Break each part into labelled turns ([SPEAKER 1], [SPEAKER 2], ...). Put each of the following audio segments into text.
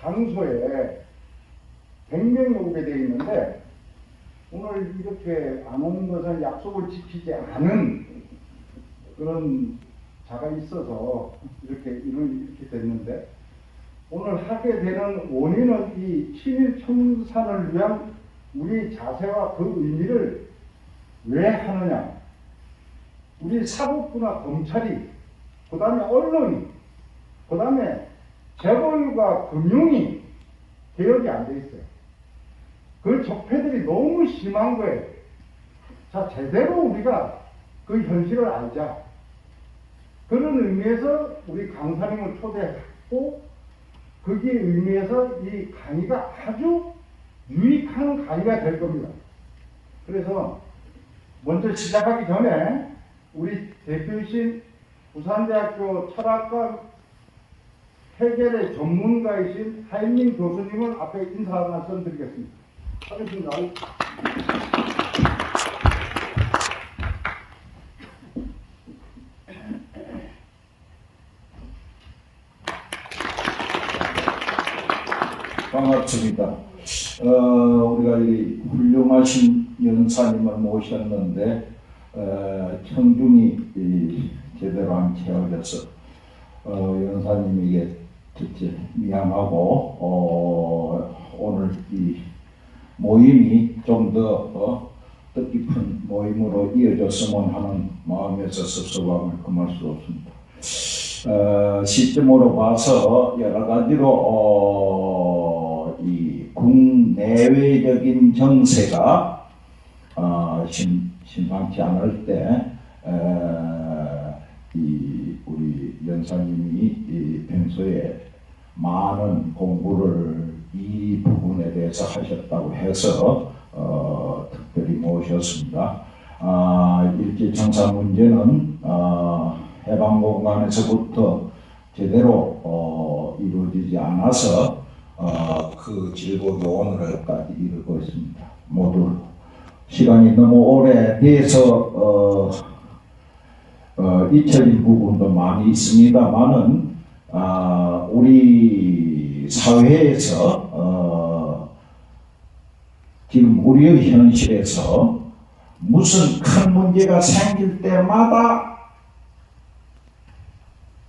[SPEAKER 1] 장소에 100명이 오게 되어 있는데 오늘 이렇게 안 오는 것은 약속을 지키지 않은 그런 자가 있어서 이렇게 됐는데, 오늘 하게 되는 원인은 이 친일 청산을 위한 우리 자세와 그 의미를 왜 하느냐. 우리 사법부나 검찰이, 그 다음에 언론이, 그 다음에 재벌과 금융이 개혁이 안 돼 있어요. 그 적폐들이 너무 심한 거예요. 자, 제대로 우리가 그 현실을 알자. 그런 의미에서 우리 강사님을 초대했고, 거기에 의미에서 이 강의가 아주 유익한 강의가 될 겁니다. 그래서 먼저 시작하기 전에 우리 대표이신 부산대학교 철학과 해결의 전문가이신 하임민 교수님을 앞에 인사 말씀 드리겠습니다. 하겠습니다.
[SPEAKER 2] 반갑습니다. 우리가 이 훌륭하신 연사님을 모셨는데 청중이 제대로 안 채워져서 연사님에게 듣지 미안하고 오늘 이 모임이 좀 더 뜻깊은 모임으로 이어졌으면 하는 마음에서 섭섭함을 금할 수 없습니다. 시점으로 봐서 여러 가지로 이 국내외적인 정세가 심상치 않을 때 우리 연사님이 평소에 많은 공부를 이 부분에 대해서 하셨다고 해서 특별히 모셨습니다. 일제청산 문제는 해방공간에서부터 제대로 이루어지지 않아서 그 질곡이 오늘까지 이르고 있습니다. 모두 시간이 너무 오래돼서 잊혀진 부분도 많이 있습니다만은 우리 사회에서 지금 우리의 현실에서 무슨 큰 문제가 생길 때마다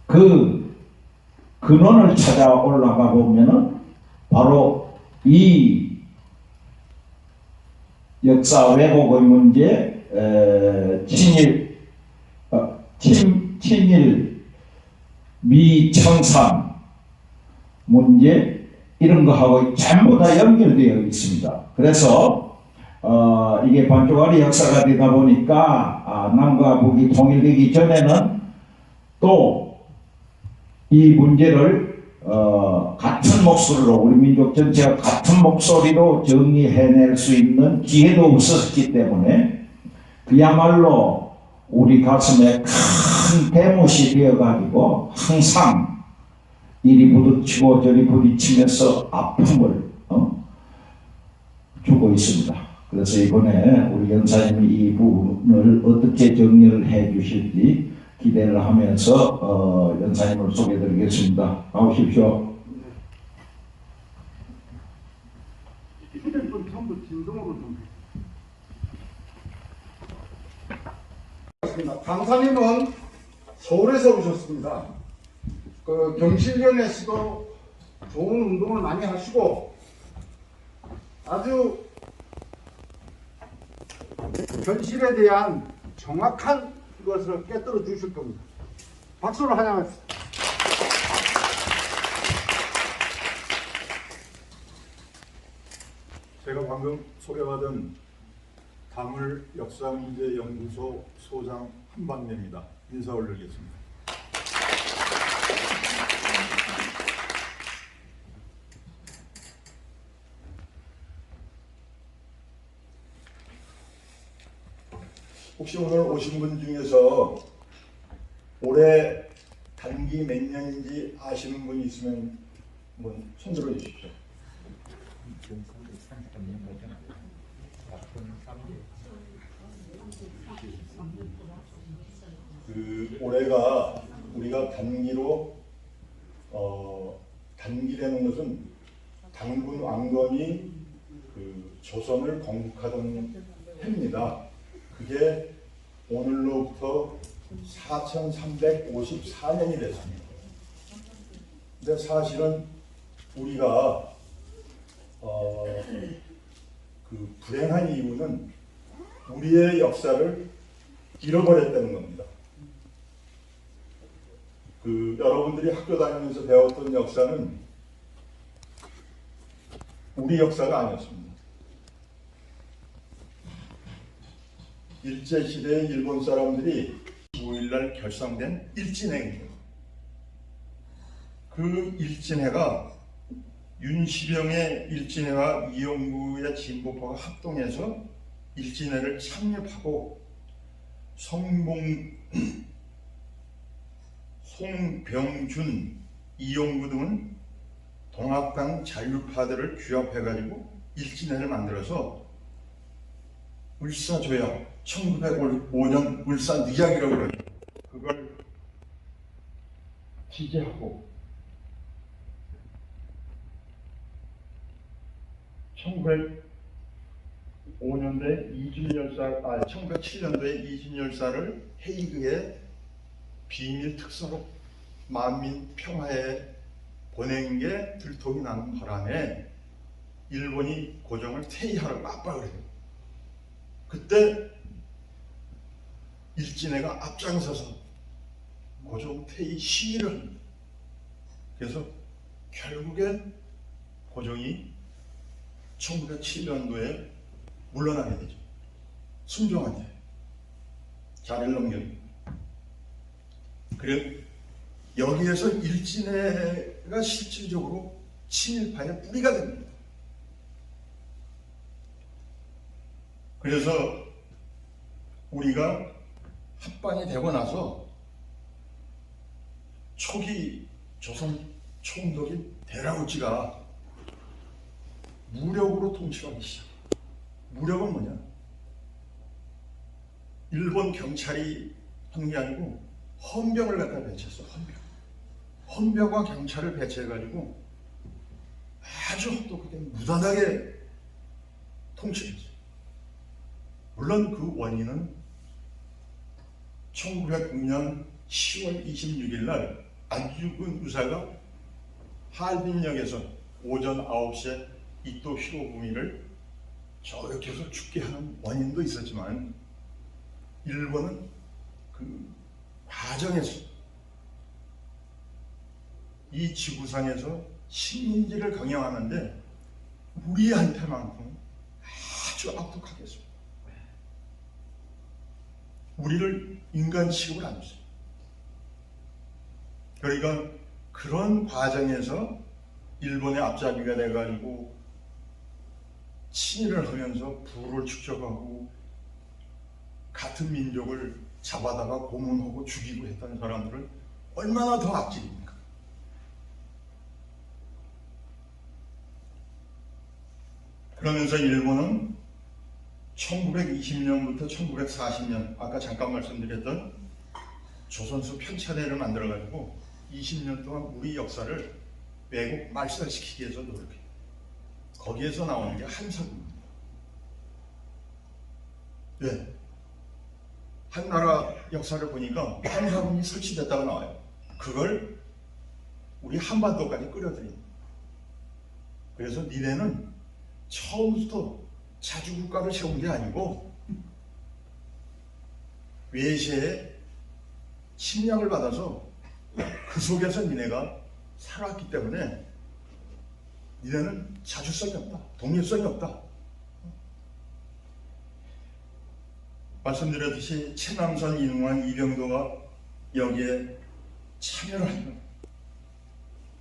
[SPEAKER 2] 그 근원을 찾아 올라가 보면은 바로 이 역사 왜곡의 문제, 친일 미청산 문제 이런 거하고 전부 다 연결되어 있습니다. 그래서 이게 반쪽짜리 역사가 되다 보니까 남과 북이 통일되기 전에는 또 이 문제를 같은 목소리로 우리 민족 전체가 같은 목소리로 정리해낼 수 있는 기회도 없었기 때문에 그야말로 우리 가슴에 큰 대못이 되어가지고 항상 이리 부딪히고 저리 부딪히면서 아픔을 주고 있습니다. 그래서 이번에 우리 연사님이 이 부분을 어떻게 정리를 해 주실지 기대를 하면서 연사님을 소개해드리겠습니다. 나오십시오.
[SPEAKER 1] 휴대폰 전부 진동으로 좀. 강사님은 서울에서 오셨습니다. 그 경실련에서도 좋은 운동을 많이 하시고 아주 현실에 대한 정확한 것을 깨뜨려 주실 겁니다. 박수를 환영합니다.
[SPEAKER 3] 제가 방금 소개받은 다물역사문제연구소 소장 한방래입니다. 인사 올리겠습니다. 혹시 오늘 오신 분 중에서 올해 단기 몇 년인지 아시는 분이 있으면 한번 손들어 주십시오. 그 올해가 우리가 단기로 단기라는 것은 장군 왕건이 그 조선을 건국하던 해입니다. 그게 오늘로부터 4354년이 됐습니다. 근데 사실은 우리가 그 불행한 이유는 우리의 역사를 잃어버렸다는 겁니다. 그 여러분들이 학교 다니면서 배웠던 역사는 우리 역사가 아니었습니다. 일제시대의 일본 사람들이 15일날 결성된 일진회입니다. 그 일진회가 윤시병의 일진회와 이영구의 진보파가 합동해서 일진회를 창립하고 송병준, 이용구 등은 동학당 잔류파들을 규합해가지고 일진회를 만들어서 을사조약 1905년 을사늑약이라고 그러죠. 그걸 기재하고 1907년도에 이준열사를 헤이그에 비밀 특사로 만민 평화에 보낸 게 들통이 나는 바람에 일본이 고종을 퇴위하라고 압박을 해요. 그때 일진회가 앞장서서 고종 퇴위 시위를 합니다. 그래서 결국엔 고종이 1907년도에 물러나게 되죠. 순종한테 자리를 넘깁니다. 그래 여기에서 일진회가 실질적으로 친일파의 뿌리가 됩니다. 그래서 우리가 합방이 되고 나서 초기 조선 총독인 대라우치가 무력으로 통치하기 시작합니다. 무력은 뭐냐? 일본 경찰이 한 게 아니고 헌병을 갖다 배치했어. 헌병과 경찰을 배치해가지고 아주 혹독하게 무단하게 통치했어요. 물론 그 원인은 1909년 10월 26일 날 안중근 의사가 하얼빈역에서 오전 9시에 이토 히로부미를 저격해서 죽게 하는 원인도 있었지만 일본은 그 과정에서 이 지구상에서 식민지를 강요하는데 우리한테만큼 아주 악독하게 했습니다. 우리를 인간 취급을 안 했어요. 그러니까 그런 과정에서 일본의 앞잡이가 돼가지고 친일을 하면서 부를 축적하고 같은 민족을 잡아다가 고문하고 죽이고 했던 사람들은 얼마나 더 악질입니까? 그러면서 일본은 1920년부터 1940년 아까 잠깐 말씀드렸던 조선소 편찬회를 만들어가지고 20년 동안 우리 역사를 왜곡 말살시키기 위해서 노력해요. 거기에서 나오는 게 한사군입니다. 네. 한나라 역사를 보니까 한사군이 설치됐다고 나와요. 그걸 우리 한반도까지 끌어들입니다. 그래서 니네는 처음부터 자주국가를 세운 게 아니고 외세의 침략을 받아서 그 속에서 니네가 살았기 때문에 니네는 자주성이 없다, 독립성이 없다. 말씀드렸듯이 최남선, 이능환, 이병도가 여기에 참여를 합니다.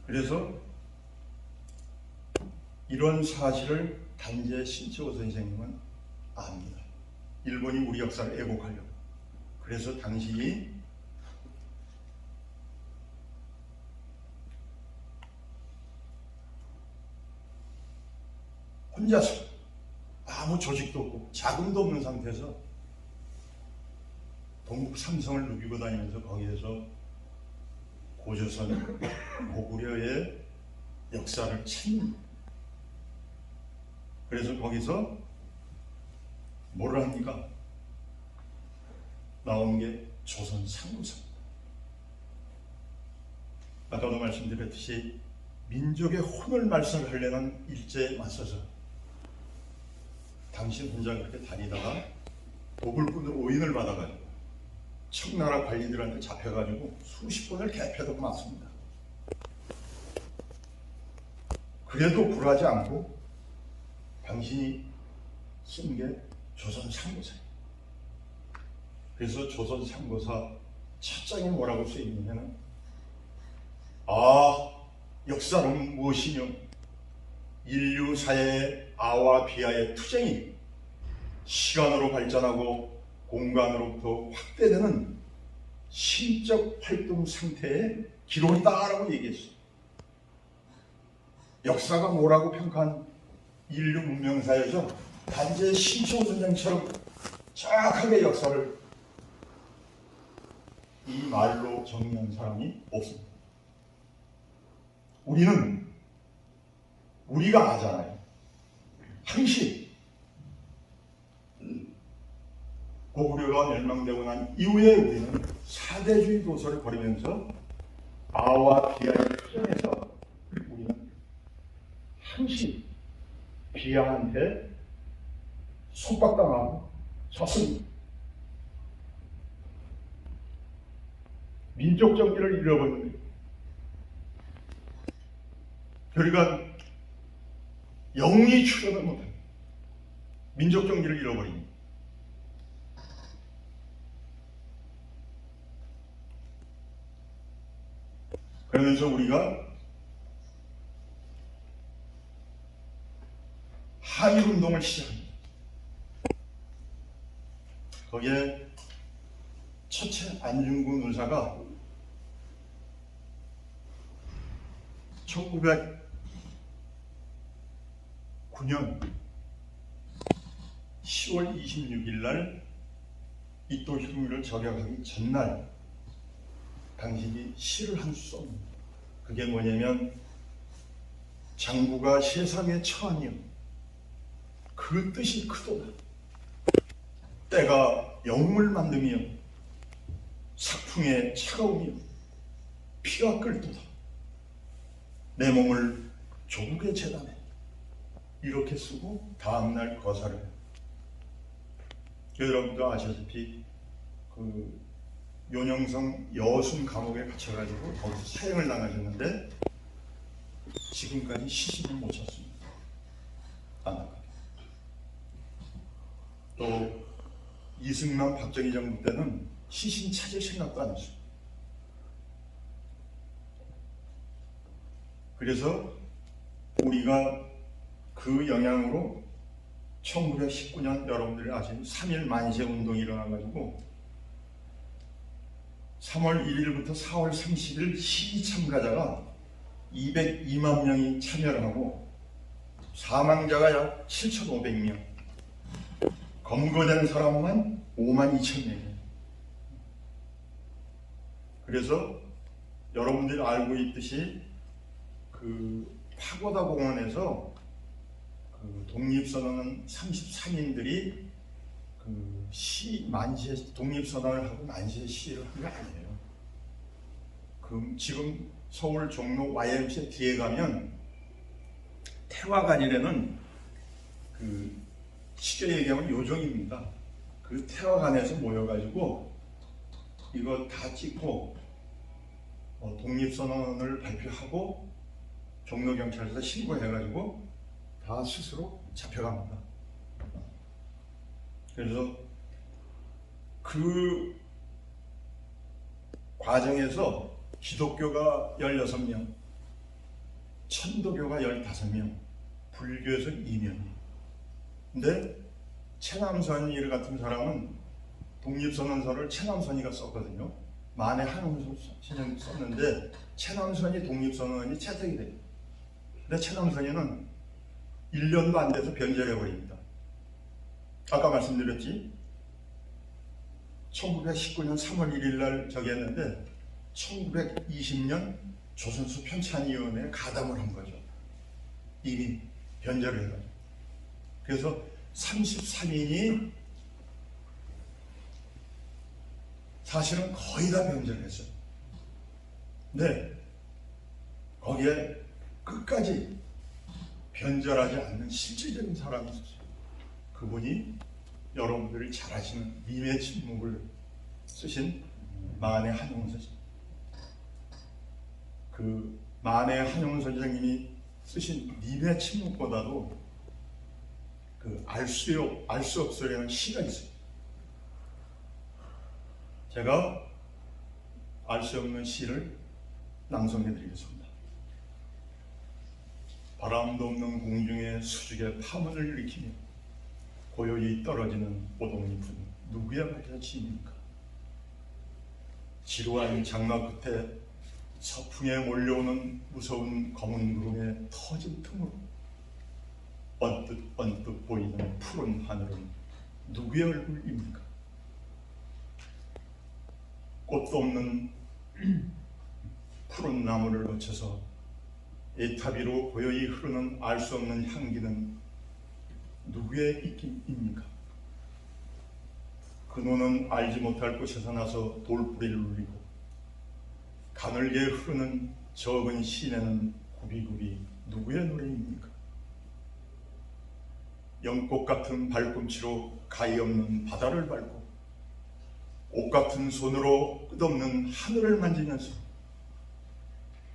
[SPEAKER 3] 그래서 이런 사실을 단재 신채호 선생님은 압니다. 일본이 우리 역사를 왜곡하려고. 그래서 당신이 혼자서 아무 조직도 없고 자금도 없는 상태에서 동북 삼성을 누비고 다니면서 거기에서 고조선, 고구려의 역사를 찾는 그래서 거기서 뭐를 합니까? 나온 게 조선 상고사입니다. 아까도 말씀드렸듯이 민족의 혼을 말살하려는 일제에 맞서서 당신 혼자 그렇게 다니다가 도굴꾼들 오인을 받아가지고 청나라 관리들한테 잡혀가지고 수십 번을 개패도 맞습니다. 그래도 굴하지 않고 당신이 쓴 게 조선 상고사예요. 그래서 조선 상고사 첫 장에 뭐라고 쓰여 있냐면 역사는 무엇이뇨? 인류 사회의 아와 비아의 투쟁이 시간으로 발전하고 공간으로부터 확대되는 심적 활동 상태의 기록이다라고 얘기했어요. 역사가 뭐라고 평가한 인류 문명사에서 단지 신청선생처럼 정확하게 역사를 이 말로 정리한 사람이 없습니다. 우리가 아잖아요. 항시 고구려가 멸망되고 난 이후에 우리는 사대주의 도서를 벌이면서 아와 비아의 투쟁에서 우리는 항시 비아한테 속박당하고 졌습니다. 민족 정기를 잃어버립니다. 그러니까 영웅이 출현을 못합니다. 민족 정기를 잃어버립니다. 그러면서 우리가 한일운동을 시작합니다. 거기에 첫째 안중근 의사가 1909년 10월 26일 날 이토 히로부미를 저격하기 전날 당신이 시를 한 수 씁니다. 그게 뭐냐면 장구가 세상에 처하니요 그 뜻이 크도다. 때가 영웅을 만드며 sak풍의 차가움이요 피가 끓도다. 내 몸을 조국의 재단에 이렇게 쓰고 다음날 거사를 해요. 여러분도 아시다시피 그 요녕성 여순 감옥에 갇혀가지고 거기서 사형을 당하셨는데 지금까지 시신을 못 찾습니다. 안타깝게. 또 이승만 박정희 정부 때는 시신 찾을 생각도 안 했습니다. 그래서 우리가 그 영향으로 1919년 여러분들이 아시는 3.1 만세 운동이 일어나가지고 3월 1일부터 4월 30일 시위 참가자가 202만 명이 참여를 하고 사망자가 약 7,500명, 검거된 사람만 5만 2천 명이에요. 그래서 여러분들이 알고 있듯이 그 파고다 공원에서 그 독립선언 33인들이 그 만세 독립선언을 하고 만세 시위를 한 게 아니에요. 그 지금 서울 종로 YMCA 뒤에 가면 태화관이라는 그 쉽게 얘기하면 요정입니다. 그 태화관에서 모여가지고 이거 다 찍고 독립선언을 발표하고 종로경찰서에 신고해가지고 다 스스로 잡혀갑니다. 그래서 그 과정에서 기독교가 16명, 천도교가 15명, 불교에서 2명. 근데 최남선이 같은 사람은 독립선언서를 최남선이가 썼거든요. 만에 한웅 선생님이 썼는데 최남선이 독립선언이 채택이 돼요. 근데 최남선이는 1년도 안 돼서 변절해버립니다. 아까 말씀드렸지? 1919년 3월 1일 날 저기 했는데 1920년 조선수 편찬위원회에 가담을 한 거죠. 이미 변절을 해가지고. 그래서 33인이 사실은 거의 다 변절했어요. 근데 거기에 끝까지 변절하지 않는 실질적인 사람이 있었어요. 그분이 여러분들이 잘 아시는 님의 침묵을 쓰신 만해 한용운 선생님. 그 만해 한용운 선생님이 쓰신 님의 침묵보다도 그 알 수 없어라는 시가 있어요. 제가 알 수 없는 시를 낭송해 드리겠습니다. 바람도 없는 공중에 수직의 파문을 일으키며 고요히 떨어지는 오동잎은 누구의 발자취입니까? 지루한 장막 끝에 서풍에 몰려오는 무서운 검은 구름의 터진 틈으로 언뜻 보이는 푸른 하늘은 누구의 얼굴입니까? 꽃도 없는 푸른 나무를 거쳐서 애탑 위로 고요히 흐르는 알 수 없는 향기는 누구의 입김입니까? 그 노는 알지 못할 곳에서 나서 돌뿌리를 울리고 가늘게 흐르는 적은 시내는 굽이굽이 누구의 노래입니까? 연꽃 같은 발꿈치로 가히 없는 바다를 밟고 옷 같은 손으로 끝없는 하늘을 만지면서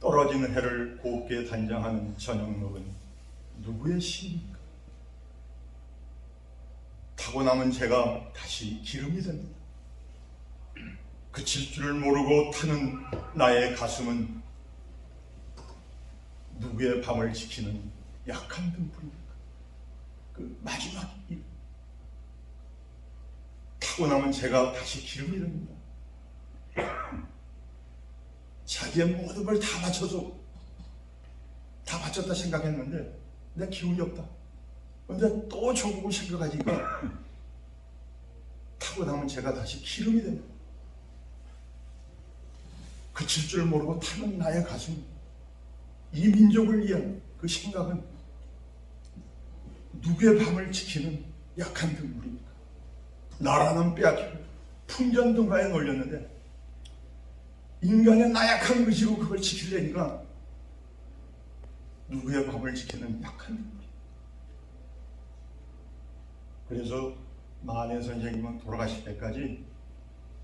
[SPEAKER 3] 떨어지는 해를 곱게 단장하는 저녁록은 누구의 시입니까? 타고 남은 새가 다시 기름이 됩니다. 그칠 줄을 모르고 타는 나의 가슴은 누구의 밤을 지키는 약한 등불입니까? 그 마지막 일. 타고 남은 새가 다시 기름이 됩니다. 자기의 모든 걸 다 바쳐서 다 바쳤다 생각했는데 내 기운이 없다. 근데 또 조국을 생각하니까 타고 남은 새가 다시 기름이 됩니다. 그칠 줄 모르고 타는 나의 가슴, 이 민족을 위한 그 생각은 누구의 밤을 지키는 약한 등불입니까? 나라는 빼앗기고 풍전등화에 놀렸는데 인간의 나약한 의지로 그걸 지키려니까 누구의 밤을 지키는 약한 등불. 그래서 만해 선생님은 돌아가실 때까지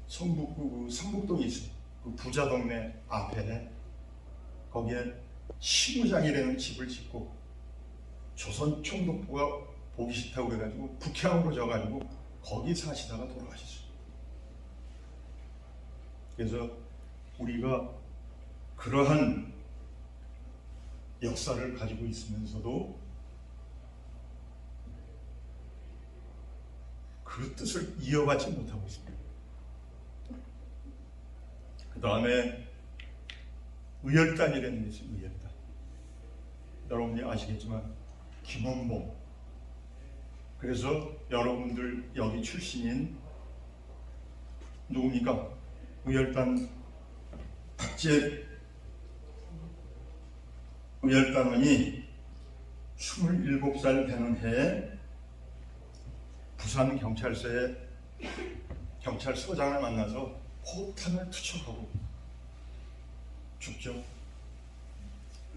[SPEAKER 3] 성북구 성북동에 있어요. 그 부자 동네 앞에 거기에 시무장이라는 집을 짓고 조선 총독부가 보기 싫다고 그래가지고 북향으로 져가지고 거기 사시다가 돌아가셨어요. 그래서 우리가 그러한 역사를 가지고 있으면서도 그 뜻을 이어받지 못하고 있습니다. 그 다음에 의열단이라는 게 있어요. 의열단. 여러분이 아시겠지만 김원봉. 그래서 여러분들 여기 출신인 누굽니까? 의열단 박재 의열단원이 27살 되는 해에 부산 경찰서에 경찰서장을 만나서 포탄을 투척하고 죽죠.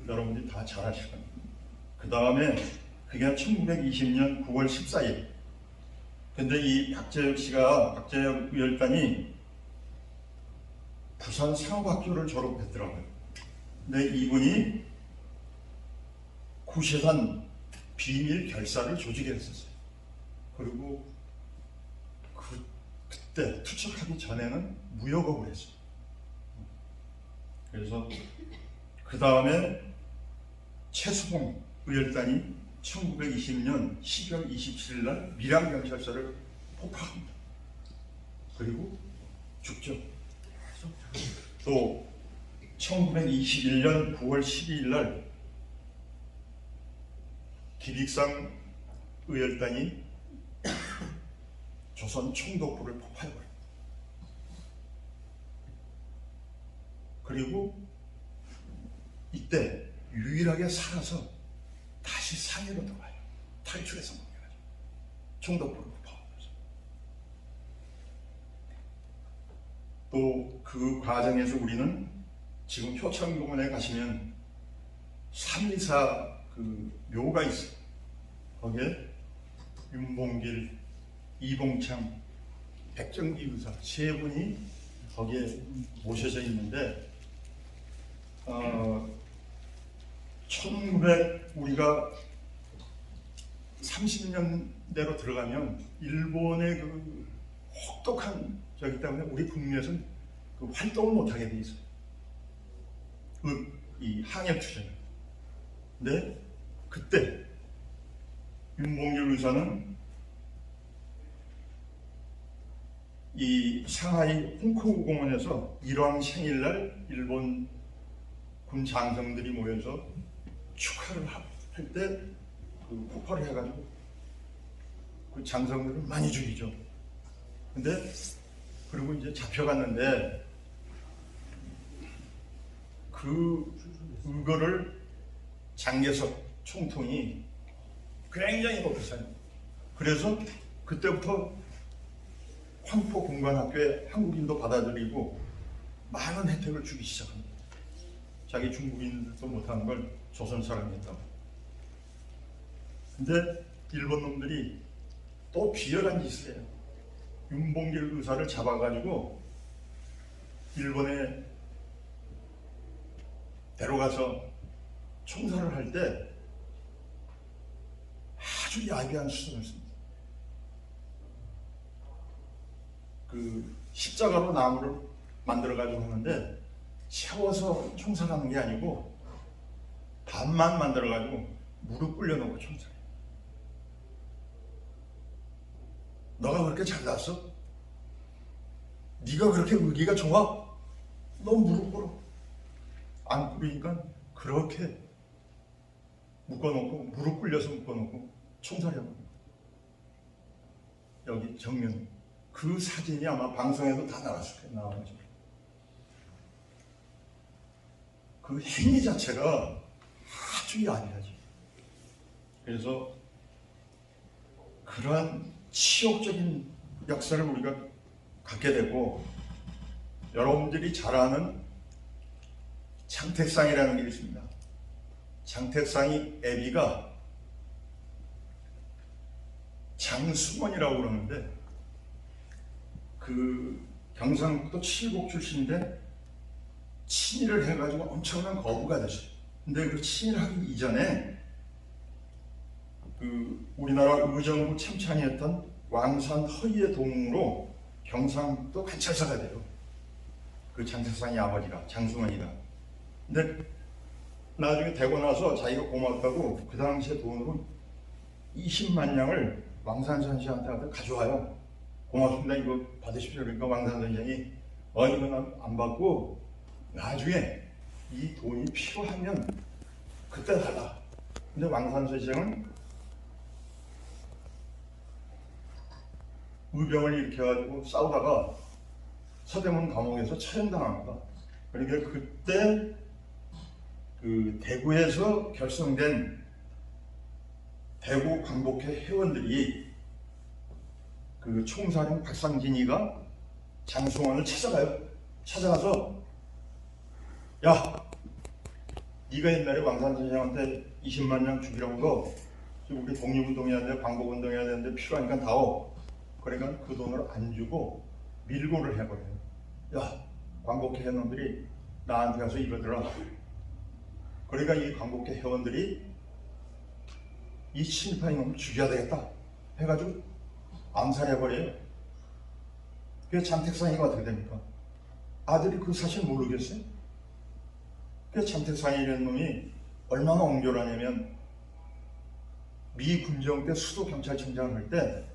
[SPEAKER 3] 여러분들이 다 잘 아실 겁니다. 그 다음에 그게 1920년 9월 14일. 근데 이 박재혁 의열단이 부산 상업학교를 졸업했더라고요. 근데 이분이 구시산 비밀 결사를 조직했었어요. 그리고 그때 투척하기 전에는 무역업을 했어요. 그래서 그 다음에 최수봉 의열단이 1920년 12월 27일 날 밀양경찰서를 폭파합니다. 그리고 죽죠. 또 1921년 9월 12일 날 기릭상 의열단이 조선 총독부를 폭파해버립니다. 그리고 이때 유일하게 살아서 다시 상해로 들어와요. 탈출에 성공해가지고. 총독부로 파업했어요. 또 그 과정에서 우리는 지금 효창공원에 가시면 3.14 그 묘가 있어요. 거기에 윤봉길, 이봉창, 백정기 의사 세 분이 거기에 모셔져 있는데 1900 우리가 30년대로 들어가면 일본의 그 혹독한 저기 때문에 우리 국내에서는 그 활동을 못하게 돼 있어요. 이 항해 투쟁. 근데 그때 윤봉길 의사는 이 상하이 홍콩 공원에서 일왕 생일날 일본 군 장성들이 모여서 축하를 할 때 그 폭발을 해가지고 그 장성들을 많이 죽이죠. 근데 그리고 이제 잡혀갔는데 그거를 장개석 총통이 굉장히 높였어요. 그래서 그때부터 황포 공관학교에 한국인도 받아들이고 많은 혜택을 주기 시작합니다. 자기 중국인들도 못하는 걸 조선 사람이 했다고. 근데 일본 놈들이 또 비열한 짓을 해요. 윤봉길 의사를 잡아가지고 일본에 데려가서 총살을 할 때 아주 야비한 수준을 씁니다. 그 십자가로 나무를 만들어가지고 하는데 세워서 총살하는 게 아니고 반만 만들어가지고 무릎 꿇려놓고 총살해요. 너가 그렇게 잘났어? 네가 그렇게 의기가 좋아? 너 무릎 꿇어. 안 꿇으니까 그렇게 묶어놓고 무릎 꿇려서 묶어놓고 총살해요. 여기 정면 그 사진이 아마 방송에도 다 나왔을 거예요. 나와가지고 그 행위 자체가 아주 야비하죠. 그래서 그러한 치욕적인 역사를 우리가 갖게 되고, 여러분들이 잘 아는 장택상이라는 게 있습니다. 장택상이 애비가 장수건이라고 그러는데 그 경상북도 칠곡 출신인데 친일을 해가지고 엄청난 거부가 됐어요. 근데 그 친일하기 이전에 그 우리나라 의정부 참찬이었던 왕산 허이의 동으로 경상북도 관찰사가 돼요. 그 장택상이 아버지가 장수건이가. 근데 나중에 되고 나서 자기가 고맙다고 그 당시에 돈으로 20만 냥을 왕산선 씨한테 가져와요. 고맙습니다. 이거 받으십시오. 그러니까 왕산선 씨이 이건 안 받고 나중에 이 돈이 필요하면 그때 달라. 근데 왕산선 시장은 의병을 일으켜가지고 싸우다가 서대문 감옥에서 처형당합니다. 그러니까 그때 그 대구에서 결성된 대구 광복회 회원들이 그 총사령 박상진이가 장승환을 찾아가요. 찾아가서 야, 네가 옛날에 왕산 선생한테 20만 냥 주기라고 거 우리 독립운동해야 돼, 광복운동해야 되는데 필요하니까 다오. 그러니까 그 돈을 안 주고 밀고를 해버려요. 야, 광복회 회원들이 나한테 가서 이러더라. 그러니까 이 광복회 회원들이 이 친일파 이놈을 죽여야 되겠다 해가지고 암살해버려요. 그래서 장택상이가 어떻게 됩니까? 아들이 그 사실 모르겠어요? 그래서 장택상이라는 놈이 얼마나 옹졸하냐면 미 군정 때 수도경찰청장을 할 때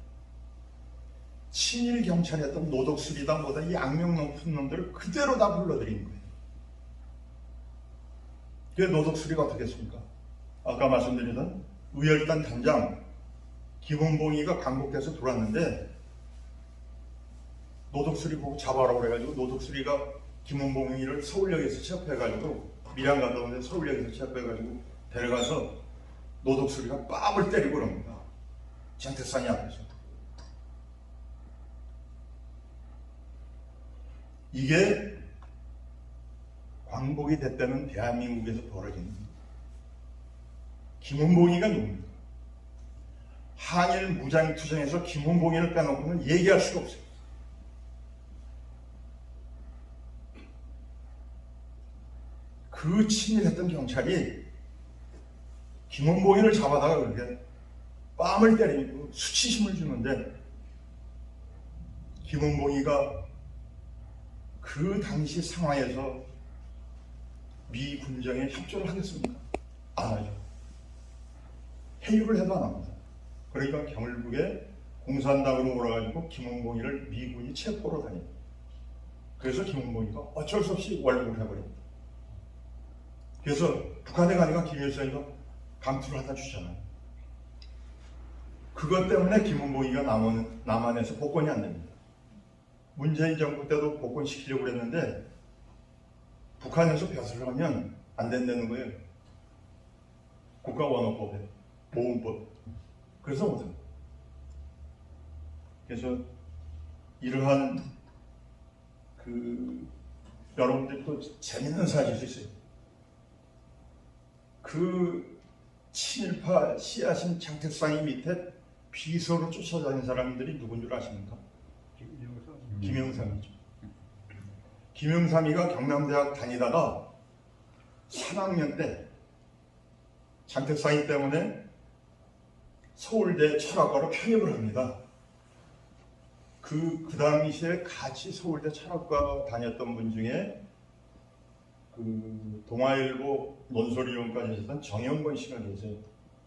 [SPEAKER 3] 친일 경찰이었던 노덕술이다 뭐다 이 악명 높은 놈들을 그대로 다 불러들이는 거예요. 그래서 노덕술이가 어떻게 했습니까? 아까 말씀드리던 의열단 단장 김원봉이가 광복돼서 돌았는데 노덕술이 보고 잡아라고 그래가지고 노덕술이가 김원봉이를 서울역에서 체포해가지고 밀양 갔다 오는데 서울역에서 체포해가지고 데려가서 노덕술이가 뺨을 때리고 그럽니다. 장택상이 앞에서. 이게 광복이 됐다는 대한민국에서 벌어진 김은봉이가 누굽니까? 한일 무장투쟁에서 김은봉이를 빼놓고는 얘기할 수가 없어요. 그 친일했던 경찰이 김은봉이를 잡아다가 그렇게 뺨을 때리고 수치심을 주는데 김은봉이가 그 당시 상황에서 미 군정에 협조를 하겠습니까? 안 하죠. 회유를 해도 안 합니다. 그러니까 결국에 공산당으로 몰아가지고 김은봉이를 미군이 체포로 다닙니다. 그래서 김은봉이가 어쩔 수 없이 월북을 해버립니다. 그래서 북한에 가니까 김일성이가 감투를 하나 주잖아요. 그것 때문에 김은봉이가 남한에서 복권이 안 됩니다. 문재인 정부 때도 복권시키려고 그랬는데 북한에서 벼슬을 하면 안 된다는 거예요. 국가원어법에 보훈법. 그래서 못합니다. 그래서 이러한 여러분들이 또 재밌는 사실이 있어요. 그 친일파 씨앗인 장택상이 밑에 비서로 쫓아다닌 사람들이 누군 줄 아십니까? 김영삼이죠. 김영삼이가 경남대학 다니다가 3학년 때 장택상이 때문에 서울대 철학과로 편입을 합니다. 그 당시에 같이 서울대 철학과 다녔던 분 중에 동아일보 논설위원까지 하셨던 정영건 씨가 계세요.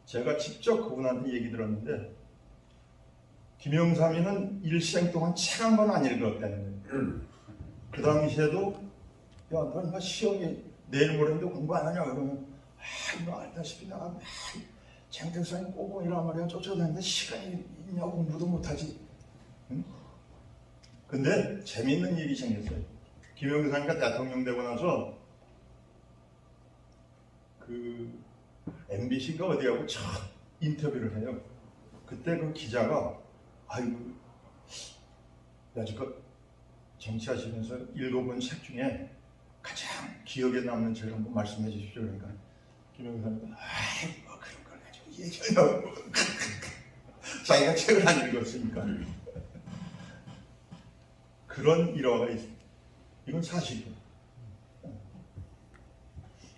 [SPEAKER 3] 제가 직접 그분한테 얘기 들었는데 김영삼이는 일생 동안 책 한 권 안 읽었다는 거예요. 그 당시에도 야, 너 시험이 내일 모레인데 공부 안 하냐 그러면 너 알다시피 내가 장택상이 꼬봉이란 말이야 쫓아다니는데 시간이 있냐 공부도 못하지. 응? 근데 재밌는 일이 생겼어요. 김영삼이가 대통령 되고 나서 MBC인가 어디하고 첫 인터뷰를 해요. 그때 그 기자가 아이고 여지껏 정치하시면서 읽어본 책 중에 가장 기억에 남는 책 한번 말씀해 주십시오. 그러니까 김영삼이가 뭐 그런 걸 가지고 얘기하려고 자기가 책을 안 읽었으니까 그런 일화가 있습니다. 이건 사실이에요.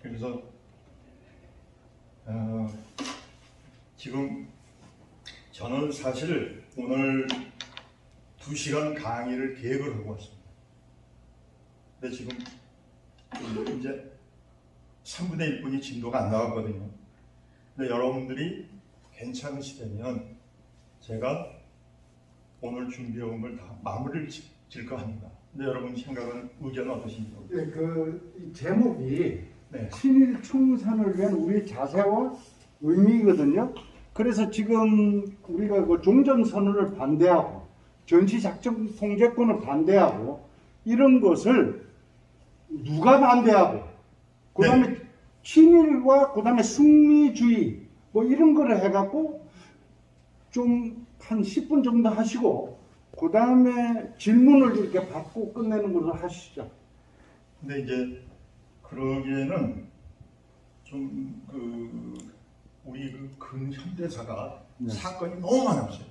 [SPEAKER 3] 그래서 지금 저는 사실 오늘 2시간 강의를 계획을 하고 왔습니다. 근데 지금 이제 3분의 1분이 진도가 안 나왔거든요. 근데 여러분들이 괜찮으시다면 제가 오늘 준비해온 걸 다 마무리를 질까 합니다. 근데 여러분 생각은 의견은 어떠십니까?
[SPEAKER 1] 네, 이 제목이
[SPEAKER 3] 네.
[SPEAKER 1] 친일 청산을 위한 우리의 자세와 의미거든요. 그래서 지금 우리가 그 종전선언을 반대하고 전시작전 통제권을 반대하고 이런 것을 누가 반대하고 그다음에
[SPEAKER 3] 네.
[SPEAKER 1] 친일과 그다음에 승리주의 뭐 이런 거를 해갖고 좀 한 10분 정도 하시고 그다음에 질문을 이렇게 받고 끝내는 걸로 하시죠.
[SPEAKER 3] 근데 이제 그러기에는 좀 우리 근현대사가
[SPEAKER 1] 네.
[SPEAKER 3] 사건이 너무 많았어요.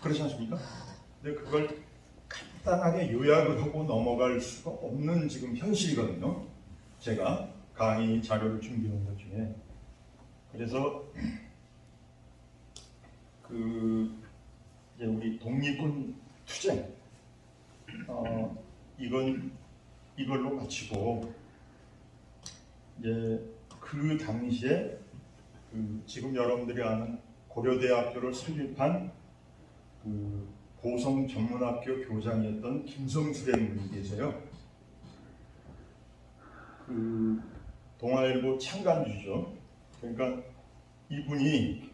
[SPEAKER 3] 그렇지 않습니까? 근데 그걸 간단하게 요약을 하고 넘어갈 수가 없는 지금 현실이거든요. 제가 강의 자료를 준비한 것 중에. 그래서 이제 우리 독립군 투쟁 이걸로 마치고 이제 그 당시에 지금 여러분들이 아는 고려대학교를 설립한 고성 전문학교 교장이었던 김성수라는 분이 계세요. 동아일보 창간주죠. 그러니까 이분이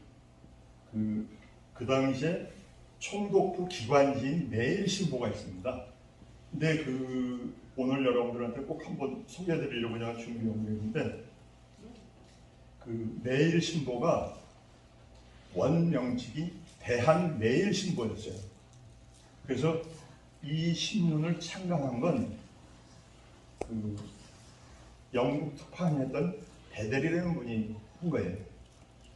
[SPEAKER 3] 그 당시에 총독부 기관지인 매일신보가 있습니다. 근데 오늘 여러분들한테 꼭 한번 소개해드리려고 제가 준비한 게 있는데 매일신보가 원명칭이 대한매일신보였어요. 그래서 이 신문을 창간한 건 그 영국 특파원이었던 베델이라는 분이 한 거예요.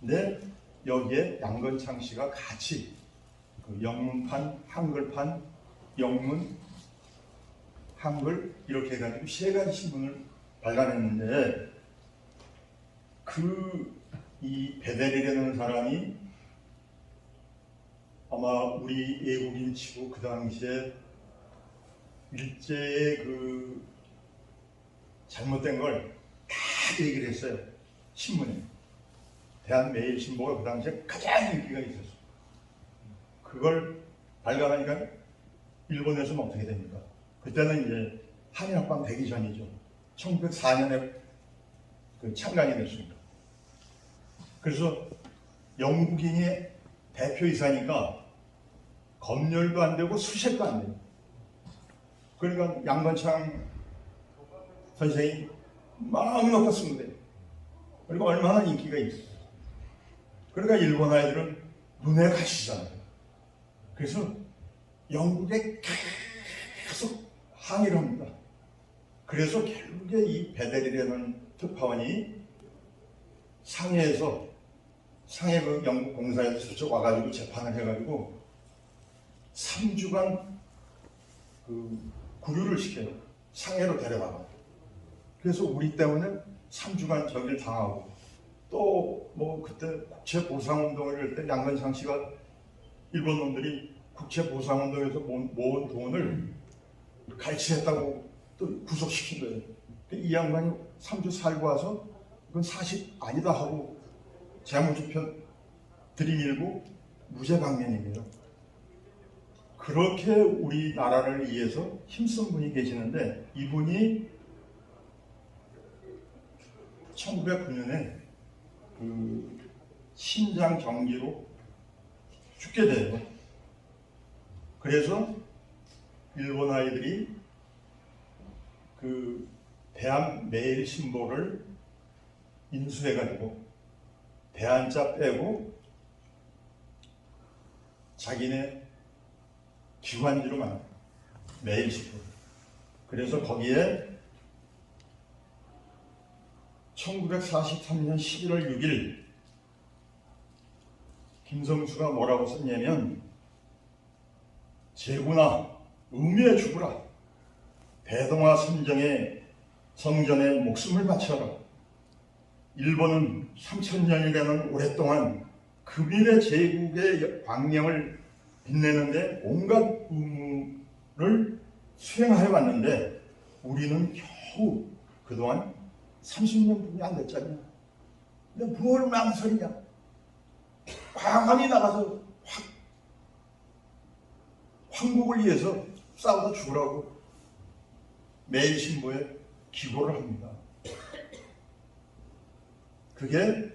[SPEAKER 3] 근데 여기에 양건창 씨가 같이 그 영문판, 한글판, 영문, 한글 이렇게 해가지고 세 가지 신문을 발간했는데 이 베델이라는 사람이 아마 우리 외국인 치고 그 당시에 일제의 그 잘못된 걸 다 얘기를 했어요. 신문에. 대한매일신보가 그 당시에 가장 인기가 있었어요. 그걸 발간하니까 일본에서는 어떻게 됩니까? 그때는 이제 한일합방 되기 전이죠. 1904년에 그 창간이 됐습니다. 그래서 영국인이 대표이사니까 검열도 안 되고 수색도 안 돼요. 그러니까 양건창 선생이 막 넣고 쓰면 돼요. 그리고 얼마나 인기가 있어요. 그러니까 일본 아이들은 눈에 가시잖아요. 그래서 영국에 계속 항의를 합니다. 그래서 결국에 이 베델이라는 특파원이 상해에서 상해 그 영국 공사에서 저쪽 와가지고 재판을 해가지고 3주간 그 구류를 시켜요. 상해로 데려가고. 그래서 우리 때문에 3주간 저기를 당하고 또 뭐 그때 국채보상운동을 할 때 양건창 씨가 일본 놈들이 국채보상운동에서 모은 돈을 갈취했다고 또 구속시킨 거예요. 이 양반이 3주 살고 와서 그건 사실 아니다 하고 재무제표 들이밀고 무죄 방면입니다. 그렇게 우리나라를 위해서 힘쓴 분이 계시는데 이분이 1909년에 그 심장 정지로 죽게 돼요. 그래서 일본 아이들이 그 대한매일신보를 인수해가지고 대한자 빼고 자기네 기관지로 만든 매일신보. 그래서 거기에 1943년 11월 6일 김성수가 뭐라고 썼냐면 제구나 의미에 죽으라. 대동아 성전에 목숨을 바쳐라. 일본은 3000년이라는 오랫동안 금일의 제국의 광명을 빛내는데 온갖 의무를 수행하여 왔는데 우리는 겨우 그동안 30년뿐이 안 됐잖아요. 근데 뭘 망설이냐? 광환이 나가서 황국을 위해서 싸우다 죽으라고 매일신보에 기고를 합니다. 그게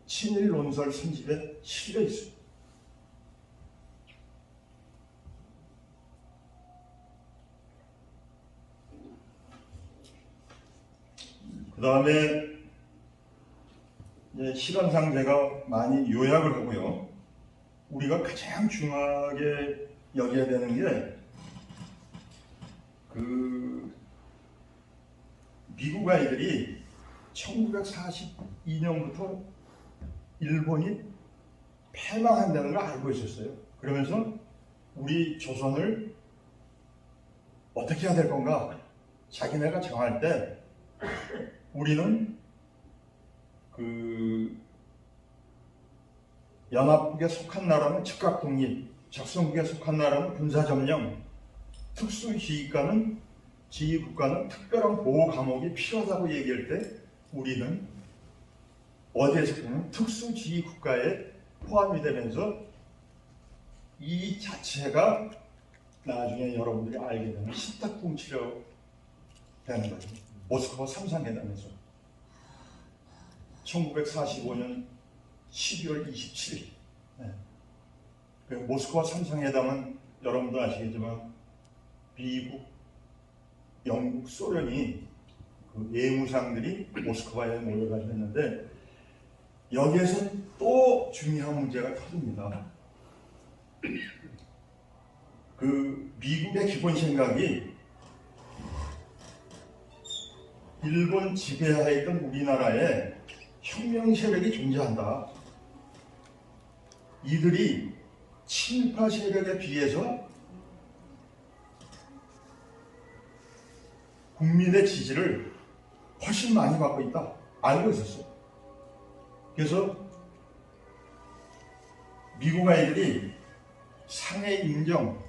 [SPEAKER 3] 친일 논설 선집에 실려 있습니다. 그 다음에 시간상 제가 많이 요약을 하고요. 우리가 가장 중요하게 여겨야 되는 게 그 미국 아이들이 1942년부터 일본이 패망한다는 걸 알고 있었어요. 그러면서 우리 조선을 어떻게 해야 될 건가? 자기네가 정할 때 우리는 그 연합국에 속한 나라는 즉각 독립, 적성국에 속한 나라는 군사점령, 특수지휘국가는 특별한 보호 감옥이 필요하다고 얘기할 때 우리는 어디에 속하면 특수지휘국가에 포함이 되면서 이 자체가 나중에 여러분들이 알게 되는 신탁통치력 되는 거죠. 모스크바 3.3회담에서 1945년 12월 27일 그 모스크바 3.3회담은 여러분도 아시겠지만 미국, 영국, 소련이 그 외무상들이 모스크바에 모여가지고 했는데 여기에서 또 중요한 문제가 터집니다. 그 미국의 기본 생각이 일본 지배하에 있던 우리나라에 혁명 세력이 존재한다. 이들이 친일파 세력에 비해서 국민의 지지를 훨씬 많이 받고 있다. 알고 있었어요. 그래서 미국 아이들이 상해 인정,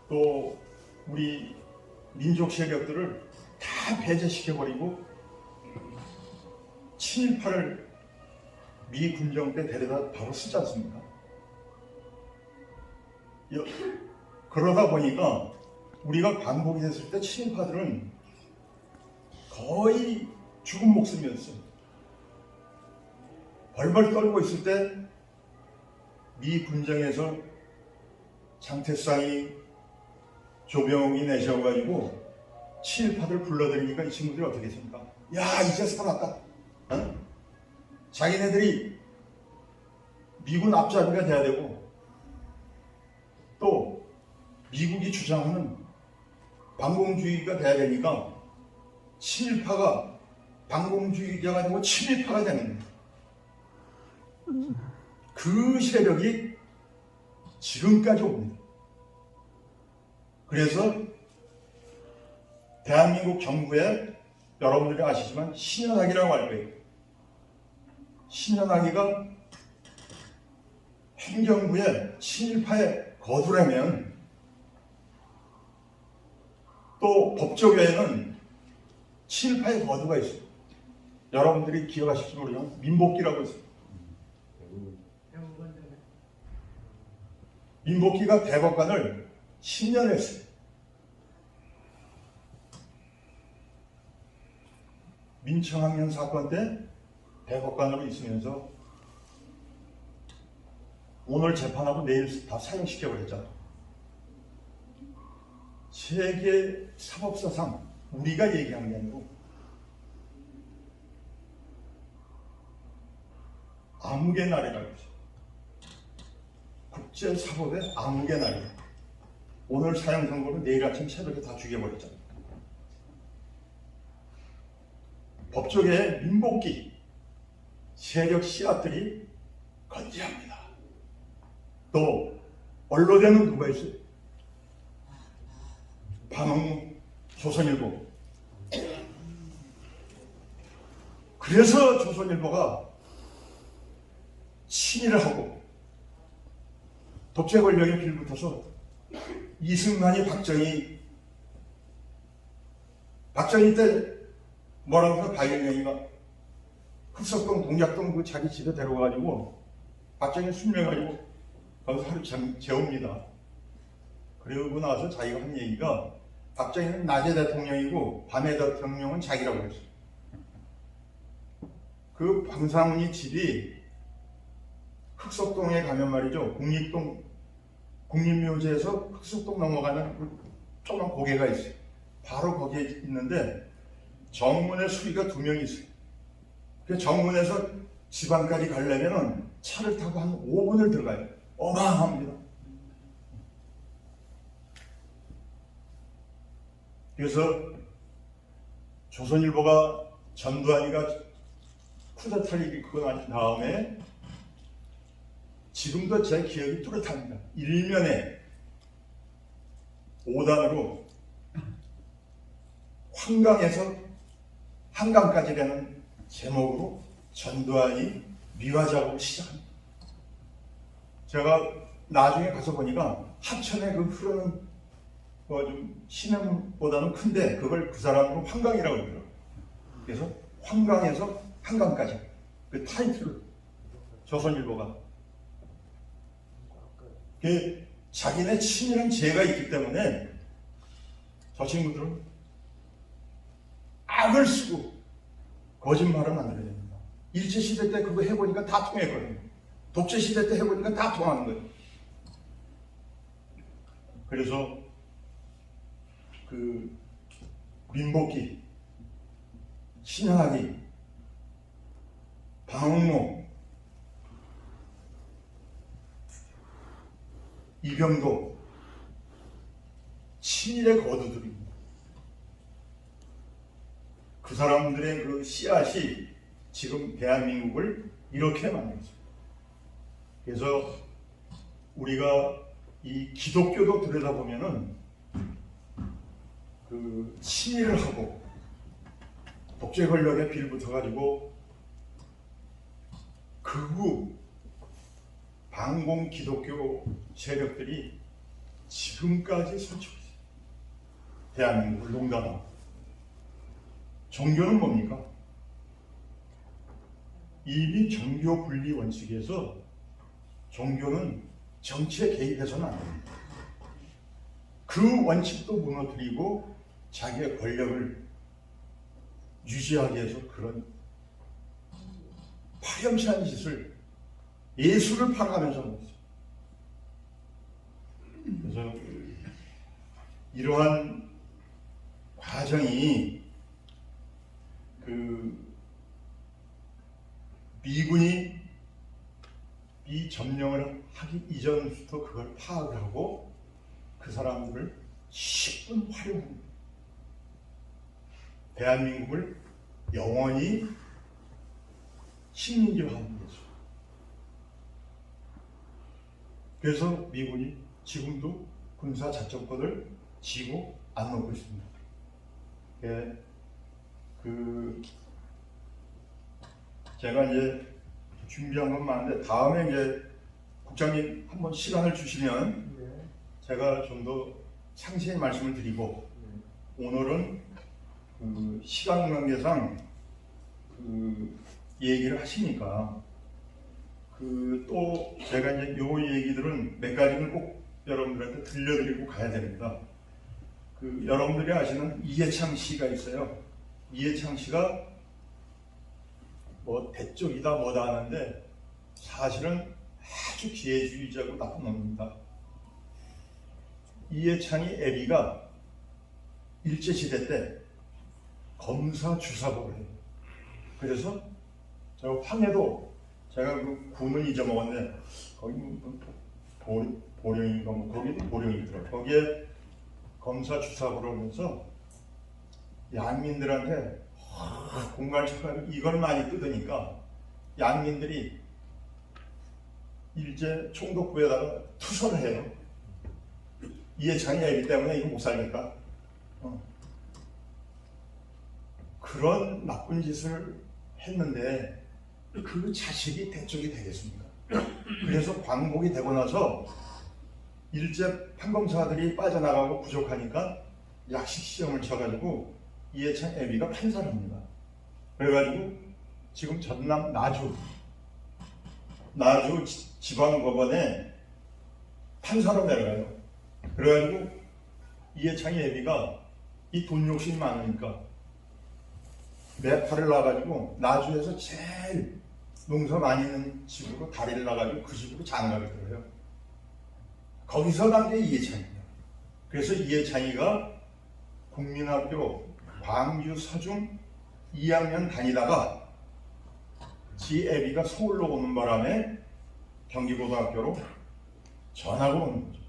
[SPEAKER 3] 또 우리 민족 세력들을 다 배제시켜버리고 친일파를 미 군정 때 데려다 바로 쓰지 않습니까? 그러다 보니까 우리가 반복이 됐을 때 친일파들은 거의 죽은 목숨이었어요. 벌벌 떨고 있을 때 미 군정에서 장태상이 조병욱이 내셔가지고 친일파들 불러들이니까 이 친구들이 어떻게 했습니까? 야, 이제 살았다. 어? 자기네들이 미군 앞잡이가 돼야 되고 또 미국이 주장하는 반공주의가 돼야 되니까 친일파가 반공주의자가 되고 친일파가 되는 거예요. 그 세력이 지금까지 옵니다. 그래서 대한민국 정부에 여러분들이 아시지만 신현학이라고 할 거예요. 신현학이가 행정부에 친일파에 거두려면 또 법조계에는 친일파의 거두가 있어요. 여러분들이 기억하실지 모르지만 민복기라고 있어요. 민복기가 대법관을 10년 했어요. 민청학년 사건 때 대법관으로 있으면서 오늘 재판하고 내일 다 사형시켜버렸잖아요. 세계 사법사상 우리가 얘기하는 게 아니고 암흑의 날이라고 했어요. 국제사법의 암흑의 날이에요. 오늘 사형 선고는 내일 아침 새벽에 다 죽여버렸잖아요. 법조계의 민복기 세력 씨앗들이 건재합니다. 또 언론에는 누가 있어요? 방흥, 조선일보. 그래서 조선일보가 친일을 하고 독재 권력에 빌붙어서 이승만이 박정희 때 뭐라고 해서 바이올린이가 흑석동 동작동 그 자기 집에 데려가가지고 박정희 술래가지고 거기서 하루 재웁니다. 그러고 나서 자기가 한 얘기가 박정희는 낮에 대통령이고 밤에 대통령은 자기라고 그랬어요. 그 방상훈이 집이 흑석동에 가면 말이죠. 국립묘지에서 흑석동 넘어가는 그 조그만 고개가 있어요. 바로 거기에 있는데 정문에 수리가 2명이 있어요. 그 정문에서 지방까지 가려면 차를 타고 한 5분을 들어가요. 어마어마합니다. 그래서 조선일보가 전두환이가 쿠데타를 일으키고 난 다음에 지금도 제 기억이 뚜렷합니다. 일면에 5단으로 황강에서 한강까지 가는 제목으로 전두환이 미화 작업을 시작합니다. 제가 나중에 가서 보니까 하천에 그 흐르는 좀 시내보다는 큰데 그걸 그 사람으로 황강이라고 그러더라고요. 그래서 황강에서 한강까지 그 타이틀을 조선일보가 그 자기네 친일한 죄가 있기 때문에 저 친구들은 악을 쓰고 거짓말을 만들어야 됩니다. 일제시대 때 그거 해보니까 다 통했거든요. 독재시대 때 해보니까 다 통하는 거예요. 그래서 그 민복기, 신현학이, 방흥모, 이병도 친일의 거두들입니다. 그 사람들의 그 씨앗이 지금 대한민국을 이렇게 만들었습니다. 그래서 우리가 이 기독교도 들여다보면은 그 친일을 하고 독재 권력에 빌붙어가지고 극우 반공 기독교 세력들이 지금까지 설치고 있어요. 대한민국을 농단하고. 종교는 뭡니까? 이미 종교 분리 원칙에서 종교는 정치에 개입해서는 안 됩니다. 그 원칙도 무너뜨리고 자기의 권력을 유지하기 위해서 그런 파렴치한 짓을 예수를 팔아가면서 하고 있어요. 그래서 이러한 과정이 그 미군이 이 점령을 하기 이전부터 그걸 파악을 하고 그 사람들을 10분 활용합니다. 대한민국을 영원히 식민지화하는 거죠. 그래서 미군이 지금도 군사 작전권을 쥐고 안 놓고 있습니다. 예, 제가 이제 준비한 건 많은데 다음에 이제 국장님 한번 시간을 주시면 제가 좀 더 상세히 말씀을 드리고 오늘은 그 시간 관계상 그 얘기를 하시니까 또 제가 이제 요 얘기들은 몇 가지는 꼭 여러분들한테 들려드리고 가야 됩니다. 여러분들이 아시는 이해창 씨가 있어요. 이해창 씨가 뭐 대쪽이다 뭐다 하는데 사실은 아주 기회주의자고 나쁜 놈입니다. 이해창이 애비가 일제시대 때 검사 주사복을 해요. 그래서 저 황해도 제가 그 군은 잊어먹었는데 거기 보령인가 뭐 거기도 보령이더라고요. 거기에 검사 주사복을 하면서 양민들한테 공갈치고 이걸 많이 뜯으니까 양민들이 일제 총독부에다가 투서를 해요. 이해창이 애기 때문에 이거 못 살겠다. 그런 나쁜 짓을 했는데 그 자식이 대쪽이 되겠습니까? 그래서 광복이 되고 나서 일제 판검사들이 빠져나가고 부족하니까 약식 시험을 쳐가지고 이해창 애비가 판사를 합니다. 그래가지고 지금 전남 나주 지방법원에 판사로 내려가요. 그래가지고 이해창이 애비가 이 돈 욕심이 많으니까 매파를 나가지고 나주에서 제일 농사 많이 있는 집으로 다리를 나가지고 그 집으로 장가를 들어요. 거기서 난 게 이해창입니다. 그래서 이해창이가 국민학교 광주 서중 2학년 다니다가 지 애비가 서울로 오는 바람에 경기고등학교로 전학을 오는 거죠.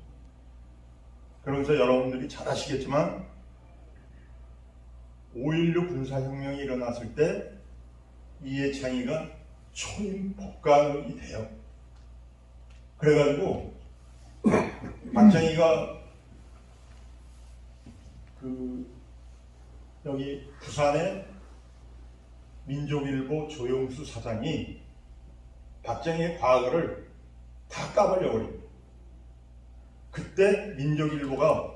[SPEAKER 3] 그러면서 여러분들이 잘 아시겠지만 5.16 군사혁명이 일어났을 때 이해창이가 초임 법관이 돼요. 그래가지고 박정희가 여기 부산에 민족일보 조영수 사장이 박정희의 과거를 다 까버려 버립니다. 그때 민족일보가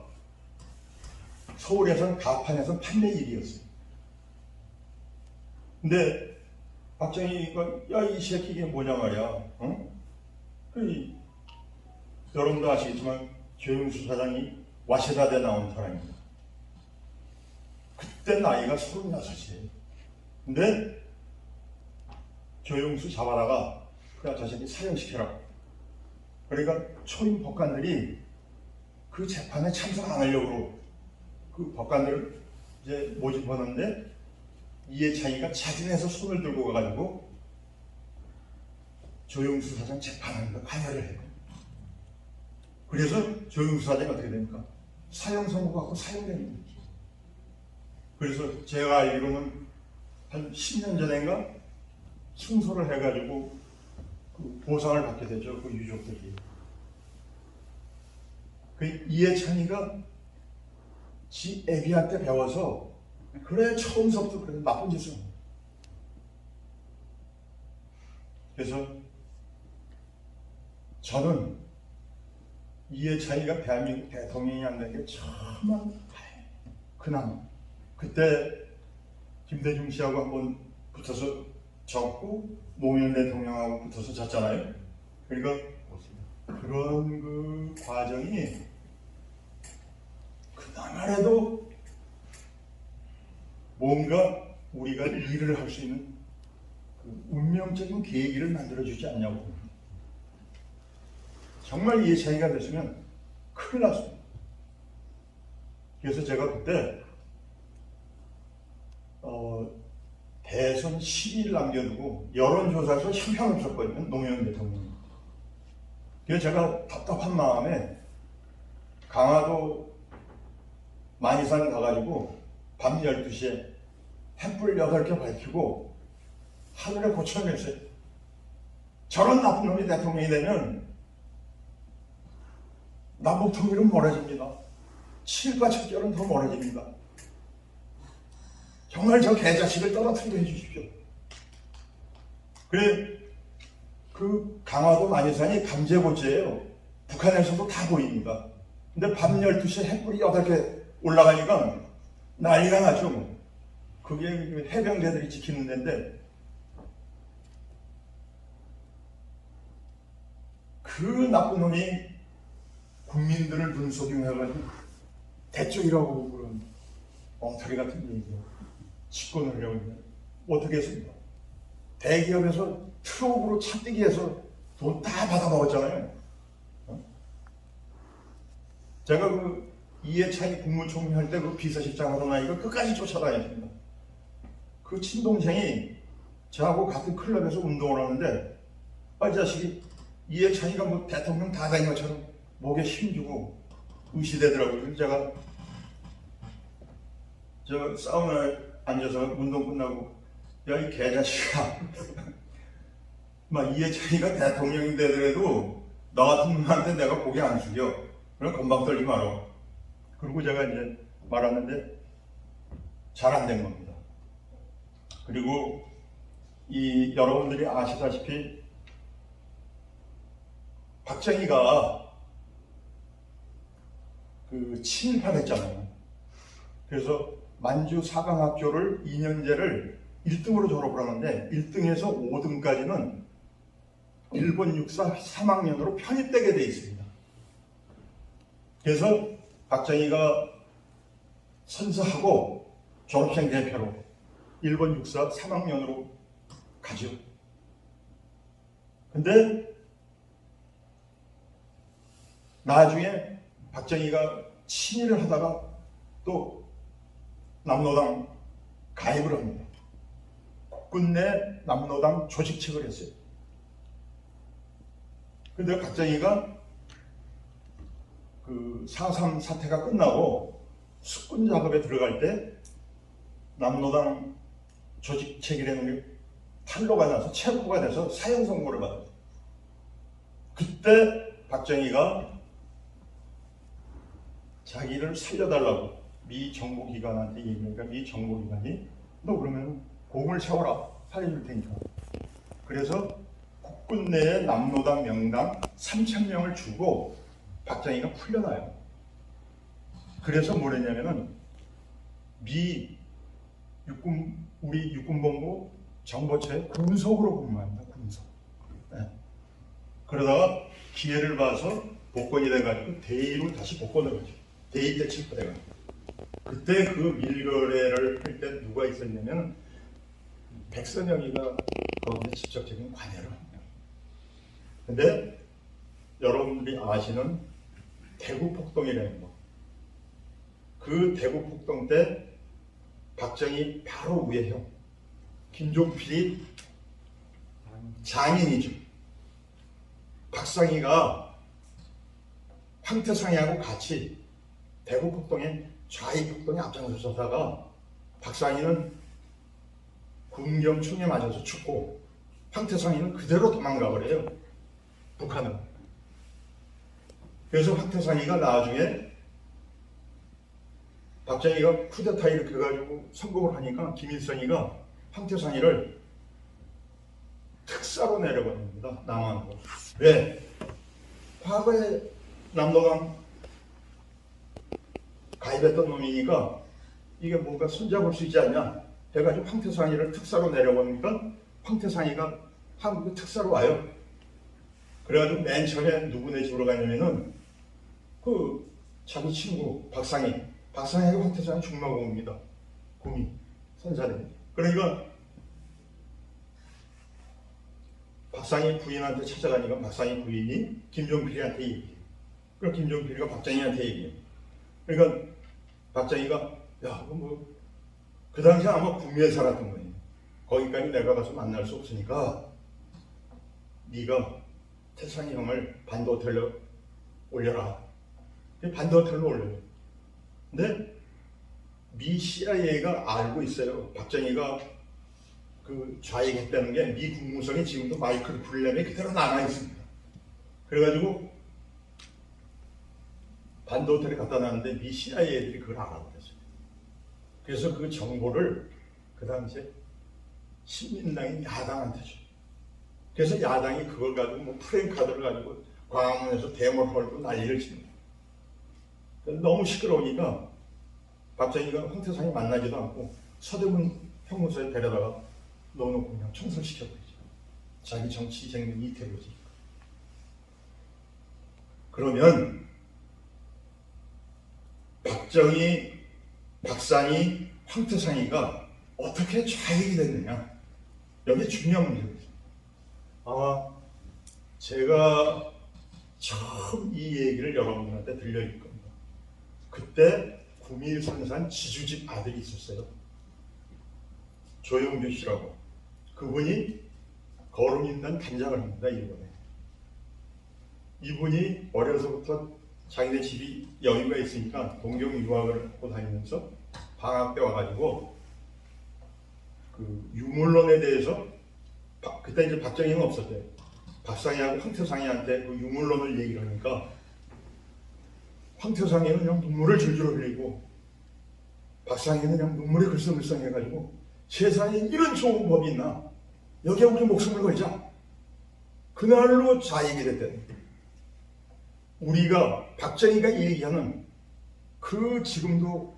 [SPEAKER 3] 서울에서는 가판에서는 판매 1위였어요. 근데 박정희가 야 이 새끼 이게 뭐냐 말이야. 어? 여러분도 아시겠지만 조영수 사장이 와세다대 나온 사람입니다. 그때 나이가 36이에요. 근데 조영수 잡아다가 그냥 저 새끼 사형시켜라. 그러니까 초임 법관들이 그 재판에 참석 안 하려고 그 법관들을 이제 모집하는데 이해창이가 자진해서 손을 들고 가가지고 조영수 사장 재판하는 거 관여를 해요. 그래서 조영수 사장이 어떻게 됩니까? 사형 선고 받고 사형됩니다. 그래서 제가 알기로는 한 10년 전인가 승소를 해가지고 그 보상을 받게 되죠. 그 유족들이. 그 이해찬이가 지 애비한테 배워서 그래 처음서부터 그래 나쁜 짓을 합니다. 그래서 저는 이해찬이가 대한민국 대통령이 안 된 게 정말 그나마 그때 김대중 씨하고 한번 붙어서 졌고 노무현 대통령하고 붙어서 졌잖아요. 그러니까 그런 그 과정이 그나마라도 뭔가 우리가 일을 할 수 있는 그 운명적인 계기를 만들어주지 않냐고. 정말 이해찬이가 됐으면 큰일 났습니다. 그래서 제가 그때 대선 10일 남겨두고 여론조사에서 형편없었거든요. 노무현 대통령이. 그래서 제가 답답한 마음에 강화도 만이산 가가지고 밤 12시에 횃불 8개 밝히고 하늘에 고쳐냈어요. 저런 나쁜 놈이 대통령이 되면 남북 통일은 멀어집니다. 친일과 척결은 더 멀어집니다. 정말 저 개자식을 떨어뜨리게 해주십시오. 그래, 그 강화도 만이산이 감제고지예요. 북한에서도 다 보입니다. 근데 밤 12시에 햇불이 8개 올라가니까 난리가 나죠. 그게 해병대들이 지키는 데인데 그 나쁜 놈이 국민들을 눈속임해가지고 대쪽이라고 그런 엉터리 같은 얘기예요. 집권을 하려고 했는데 어떻게 했습니까? 대기업에서 트럭으로 차 뛰기 해서 돈 다 받아먹었잖아요. 제가 그 이해찬이 국무총리 할 때 그 비서실장 하던 아이가 끝까지 쫓아다녔습니다. 그 친동생이 저하고 같은 클럽에서 운동을 하는데 이 자식이 이해찬이가 뭐 대통령 다 된 것처럼 목에 힘주고 의시되더라고요. 그래서 제가 저 사우나에 앉아서 운동 끝나고 야 이 개자식아 막 이해찬이가 대통령이 되더라도 너 같은 놈한테 내가 고개 안 숙여. 그럼 건방 떨지 마라. 그리고 제가 이제 말하는데 잘 안 된 겁니다. 그리고 이 여러분들이 아시다시피 박정희가 그 친일파됐잖아요. 그래서 만주 사강학교를 2년제를 1등으로 졸업을 하는데 1등에서 5등까지는 일본 육사 3학년으로 편입되게 돼 있습니다. 그래서 박정희가 선서하고 졸업생 대표로 일본 육사 3학년으로 가죠. 근데 나중에 박정희가 친일을 하다가 또 남로당 가입을 합니다. 국군 내 남로당 조직책을 했어요. 근데 박정희가 그 4.3 사태가 끝나고 숙군 작업에 들어갈 때 남로당 조직책이라는 게 탄로가 나서 체포가 돼서 사형 선고를 받았어요. 그때 박정희가 자기를 살려달라고 미 정보기관한테 얘기하니까 미 정보기관이 너 그러면 공을 세워라 살려줄 테니까. 그래서 국군 내에 남로당 명당 3,000명을 주고 박정희가 풀려나요. 그래서 뭐랬냐면은 미 육군 우리 육군본부 정보처에 군속으로 근무합니다. 군속. 네. 그러다가 기회를 봐서 복권이 돼가지고 대위로 다시 복권을 하죠. 대위 때 칠포돼가지고. 그때 그 밀거래를 할 때 누가 있었냐면 백선영이가 거기에 직접적인 관여를 합니다. 근데 여러분들이 아시는 대구 폭동이라는 거. 그 대구 폭동 때 박정희 바로 위에 형 김종필이 장인이죠. 박상희가 황태상희하고 같이 대구 폭동에 좌익 폭동에 앞장서다가 박상희는 군경총에 맞아서 죽고 황태상이는 그대로 도망가 버려요. 북한은. 그래서 황태상이가 나중에 박정희가 쿠데타 이렇게 해가지고 성공을 하니까 김일성이가 황태상이를 특사로 내려보냅니다. 남한으로. 왜? 과거에 남도강 가입했던 놈이니까 이게 뭔가 손잡을 수 있지 않냐 해가지고 황태상이를 특사로 내려보니까 황태상이가 한국에 특사로 와요. 그래가지고 맨 처음에 누구네 집으로 가냐면은 그 자기 친구 박상희가 황태상이 중마고입니다. 고미 선사대. 그러니까 박상희 부인한테 찾아가니까 박상희 부인이 김종필이한테 얘기해요. 그럼 김종필이가 박정희한테 얘기해요. 그러니까 박정희가 야, 그 당시에 아마 구미에 살았던 거예요. 거기까지 내가 가서 만날 수 없으니까 네가 태상이 형을 반도호텔로 올려라. 반도호텔로 올려요. 근데 미 CIA가 알고 있어요. 박정희가 그 좌익했다는 게 미 국무성에 지금도 마이클 블렘이 그대로 남아 있습니다. 그래가지고 반도호텔에 갖다 놨는데 미 CIA들이 그걸 알아버렸어요. 그래서 그 정보를 그 당시에 신민당이 야당한테 줘요. 그래서 야당이 그걸 가지고 뭐 프랭카드를 가지고 광화문에서 대모를 걸고 난리를 칩니다. 너무 시끄러우니까 박정희가 황태상이 만나지도 않고 서대문 형무소에 데려다가 넣어놓고 그냥 청소시켜버리죠. 자기 정치 생명 이태로지. 그러면 박정희, 박상희, 황태상이가 어떻게 좌익이 됐느냐? 여기 중요한 문제입니다. 아마 제가 처음 이 얘기를 여러분들한테 들려줄 겁니다. 그때 구미선산 지주집 아들이 있었어요. 조영규 씨라고. 그분이 거름인단 단장을 합니다. 일본에. 이분이 어려서부터 자기네 집이 여유가 있으니까 동경 유학을 하고 다니면서 방학 때 와가지고 그 유물론에 대해서 그때 이제 박정희는 없었대요. 박상희하고 황태상희한테 그 유물론을 얘기를 하니까 황태상희는 그냥 눈물을 줄줄 흘리고 박상희는 그냥 눈물이 글썽글썽해가지고 세상에 이런 좋은 법이 있나? 여기에 우리 목숨을 걸자. 그날로 좌익이 됐대. 우리가 박정희가 얘기하는 그 지금도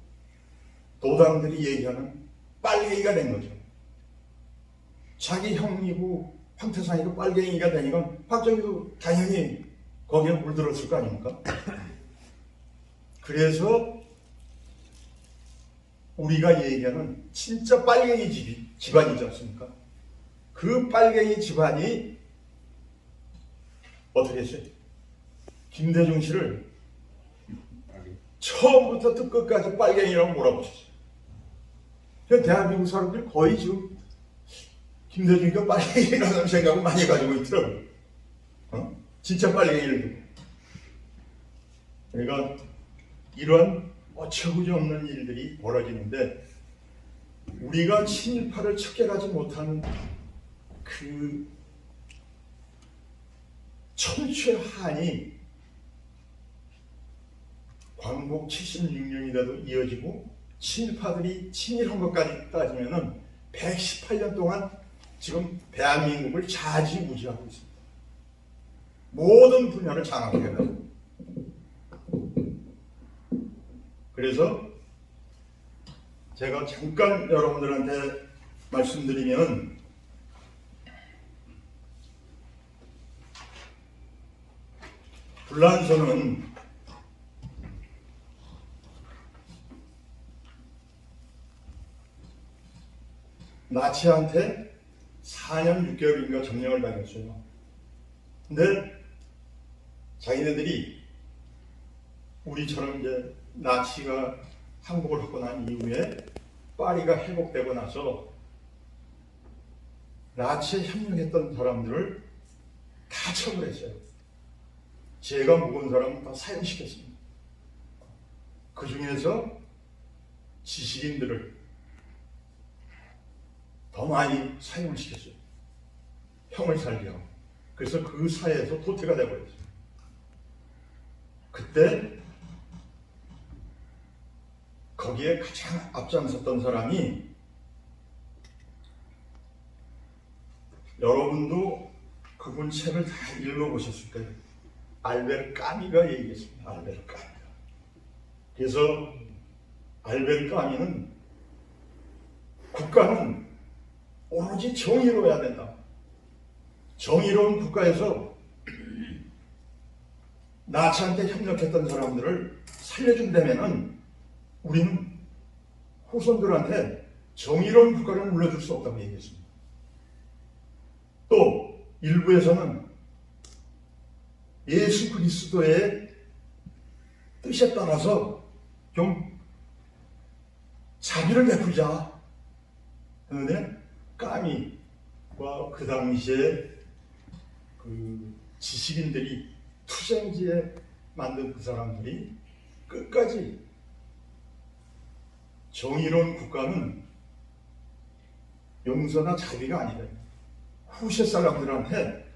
[SPEAKER 3] 도당들이 얘기하는 빨갱이가 된 거죠. 자기 형이고 황태상이도 빨갱이가 되니까 박정희도 당연히 거기에 물들었을 거 아닙니까? 그래서 우리가 얘기하는 진짜 빨갱이 집안이지 않습니까? 그 빨갱이 집안이 어떻게 했어요? 김대중 씨를 처음부터 끝까지 빨갱이라고 몰아붙였어요. 대한민국 사람들이 거의 지금 김대중이가 빨갱이라는 생각을 많이 가지고 있더라고요. 진짜 빨갱이를 두고. 그러니까 이런 어처구니 없는 일들이 벌어지는데 우리가 친일파를 척결하지 못하는 그 천추한이 광복 76년이라도 이어지고 친일파들이 친일한 것까지 따지면은 118년 동안 지금 대한민국을 좌지우지하고 있습니다. 모든 분야를 장악해가지고. 그래서 제가 잠깐 여러분들한테 말씀드리면 불란서는 나치한테 4년 6개월인가 점령을 당했어요. 근데 자기네들이 우리처럼 이제 나치가 항복을 하고 난 이후에 파리가 회복되고 나서 나치에 협력했던 사람들을 다 처벌했어요. 죄가 묵은 사람은 다 사형시켰습니다. 그 중에서 지식인들을 더 많이 사용을 시켰어요. 형을 살게 하고. 그래서 그 사회에서 도태가 되어버렸어요. 그때 거기에 가장 앞장섰던 사람이, 여러분도 그분 책을 다 읽어보셨을 거예요. 알베르 까미가 얘기했습니다. 알베르 까미가. 그래서 알베르 까미는 국가는 오로지 정의로워야 된다. 정의로운 국가에서 나치한테 협력했던 사람들을 살려준다면은 우리는 후손들한테 정의로운 국가를 물려줄 수 없다고 얘기했습니다. 또 일부에서는 예수 그리스도의 뜻에 따라서 좀 자비를 베풀자. 그런데 까미와 그 당시에 그 지식인들이 투쟁지에 만든 그 사람들이 끝까지 정의로운 국가는 용서나 자비가 아니다. 후세 사람들한테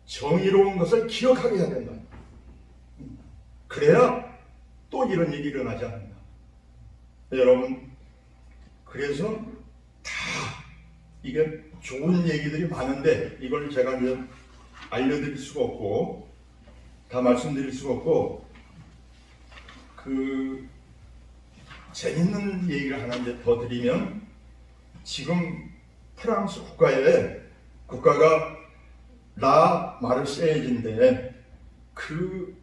[SPEAKER 3] 정의로운 것을 기억하게 해야 된다. 그래야 또 이런 일이 일어나지 않는다. 네, 여러분, 그래서 다 이게 좋은 얘기들이 많은데 이걸 제가 이제 알려드릴 수가 없고 다 말씀드릴 수가 없고, 그 재밌는 얘기를 하나 이제 더 드리면, 지금 프랑스 국가가 라 마르세유인데 그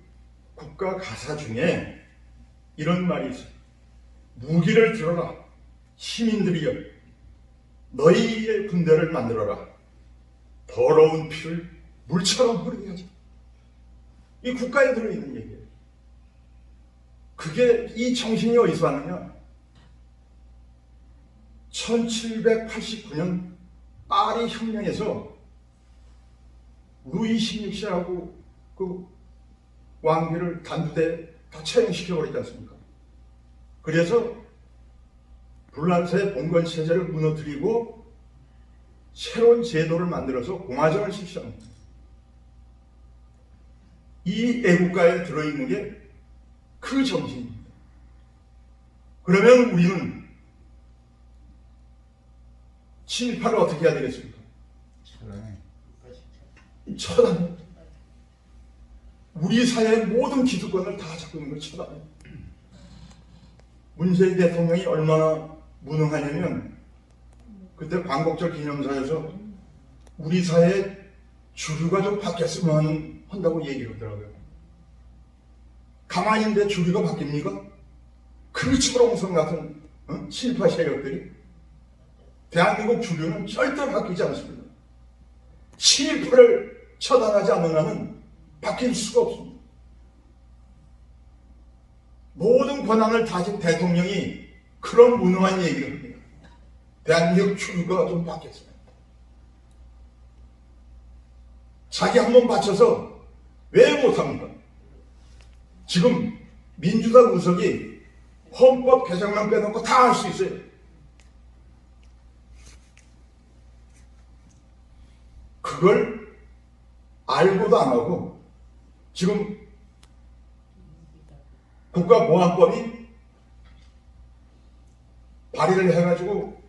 [SPEAKER 3] 국가 가사 중에 이런 말이 있어요. 무기를 들어라 시민들이여, 너희의 군대를 만들어라. 더러운 피를 물처럼 흐르게 하자. 이 국가에 들어있는 얘기예요. 그게, 이 정신이 어디서 왔느냐? 1789년 파리 혁명에서 루이 16세하고 그 왕비를 단두대 다 처형시켜버리지 않습니까? 그래서 불란서의 봉건 체제를 무너뜨리고 새로운 제도를 만들어서 공화정을 실시합니다. 이 애국가에 들어있는 게 그 정신입니다. 그러면 우리는 7.18을 어떻게 해야 되겠습니까? 처단해. 우리 사회의 모든 기득권을 다 잡고 있는 걸 처단해. 문재인 대통령이 얼마나 무능하냐면, 그때 광복절 기념사에서 우리 사회의 주류가 좀 바뀌었으면 한다고 얘기를 하더라고요. 가만히 있는데 주류가 바뀝니까? 그 초롱성 같은 친파 세력들이. 대한민국 주류는 절대 바뀌지 않습니다. 친일파를 처단하지 않는 한은 바뀔 수가 없습니다. 모든 권한을 다진 대통령이 그런 무능한 얘기를 합니다. 대한민국 주류가 좀 바뀌었어요. 자기 한 번 바쳐서 왜 못합니까? 지금 민주당 의석이 헌법 개정만 빼놓고 다 할 수 있어요. 그걸 알고도 안 하고 지금 국가보안법이 발의를 해가지고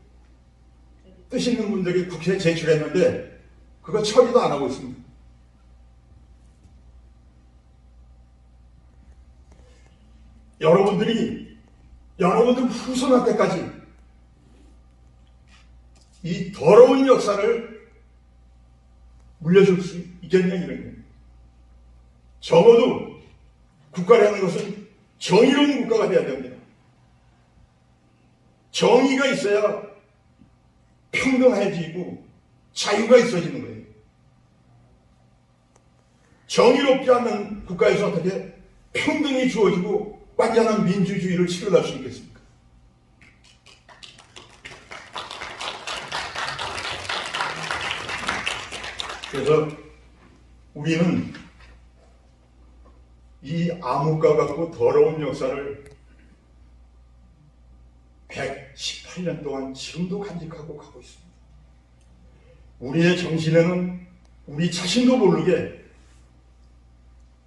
[SPEAKER 3] 뜻 있는 분들이 국회에 제출했는데 그거 처리도 안 하고 있습니다. 여러분들 후손할 때까지 이 더러운 역사를 물려줄 수 있겠냐, 이런 거예요. 적어도 국가라는 것은 정의로운 국가가 되어야 됩니다. 정의가 있어야 평등해지고 자유가 있어지는 거예요. 정의롭지 않은 국가에서 어떻게 평등이 주어지고 완전한 민주주의를 실현할 수 있겠습니까? 그래서 우리는 이 암흑과 같고 더러운 역사를 118 8년 동안 지금도 간직하고 가고 있습니다. 우리의 정신에는 우리 자신도 모르게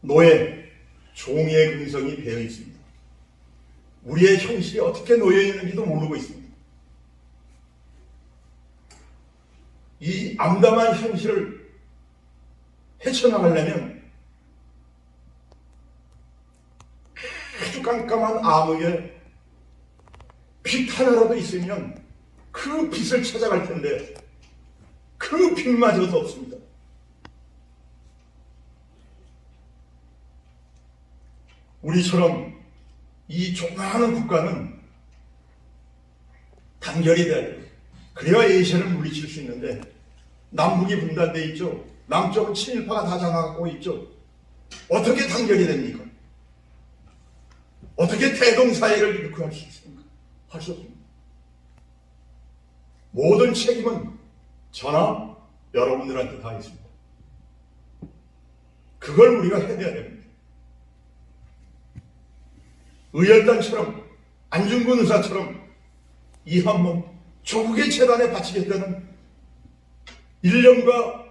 [SPEAKER 3] 노예, 종의 근성이 배어 있습니다. 우리의 현실이 어떻게 놓여 있는지도 모르고 있습니다. 이 암담한 현실을 헤쳐나가려면 아주 깜깜한 암흑에 빛 하나라도 있으면 그 빛을 찾아갈 텐데 그 빛마저도 없습니다. 우리처럼 이 조그마한 국가는 단결이 돼야 돼요. 그래야 에이시아를 물리칠 수 있는데 남북이 분단되어 있죠. 남쪽은 친일파가 다 장악하고 있죠. 어떻게 단결이 됩니까? 어떻게 대동사회를 이렇게 할 수 있습니까? 할 수 없습니다. 모든 책임은 저나 여러분들한테 다 있습니다. 그걸 우리가 해내야 됩니다. 의열단처럼 안중근 의사처럼 이 한 몸 조국의 재단에 바치겠다는 일념과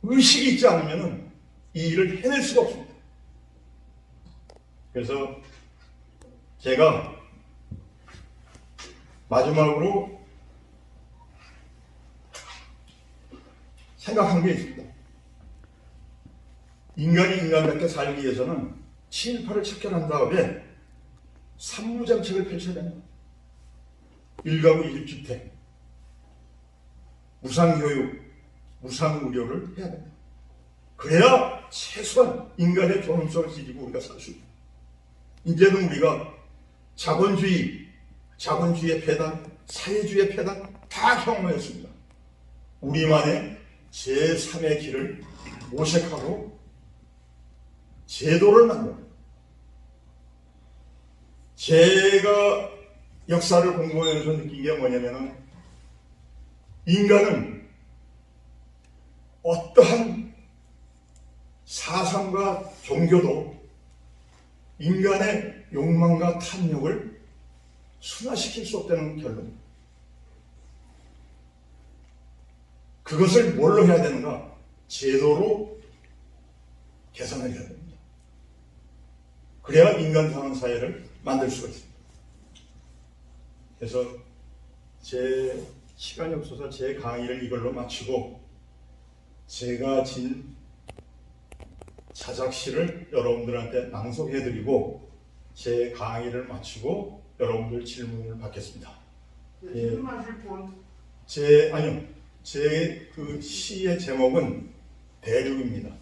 [SPEAKER 3] 의식이 있지 않으면 이 일을 해낼 수가 없습니다. 그래서 제가 마지막으로 생각한 게 있습니다. 인간이 인간답게 살기 위해서는 친일파를 척결한 다음에 삼무정책을 펼쳐야 됩니다. 일가구 일주택, 무상교육, 무상의료를 해야 됩니다. 그래야 최소한 인간의 존엄성을 지키고 우리가 살 수 있습니다. 이제는 우리가 자본주의의 폐단, 사회주의의 폐단 다 경험했습니다. 우리만의 제3의 길을 모색하고 제도를 만듭니다. 제가 역사를 공부하면서 느낀 게 뭐냐면은 인간은 어떠한 사상과 종교도 인간의 욕망과 탐욕을 순화시킬 수 없다는 결론입니다. 그것을 뭘로 해야 되는가? 제도로 개선을 해야 됩니다. 그래야 인간다운 사회를 만들 수가 있습니다. 그래서 제 시간이 없어서 제 강의를 이걸로 마치고 제가 진 자작시를 여러분들한테 낭송해드리고 제 강의를 마치고 여러분들 질문을 받겠습니다.
[SPEAKER 1] 질문하실 분?
[SPEAKER 3] 제 그 시의 제목은 대륙입니다.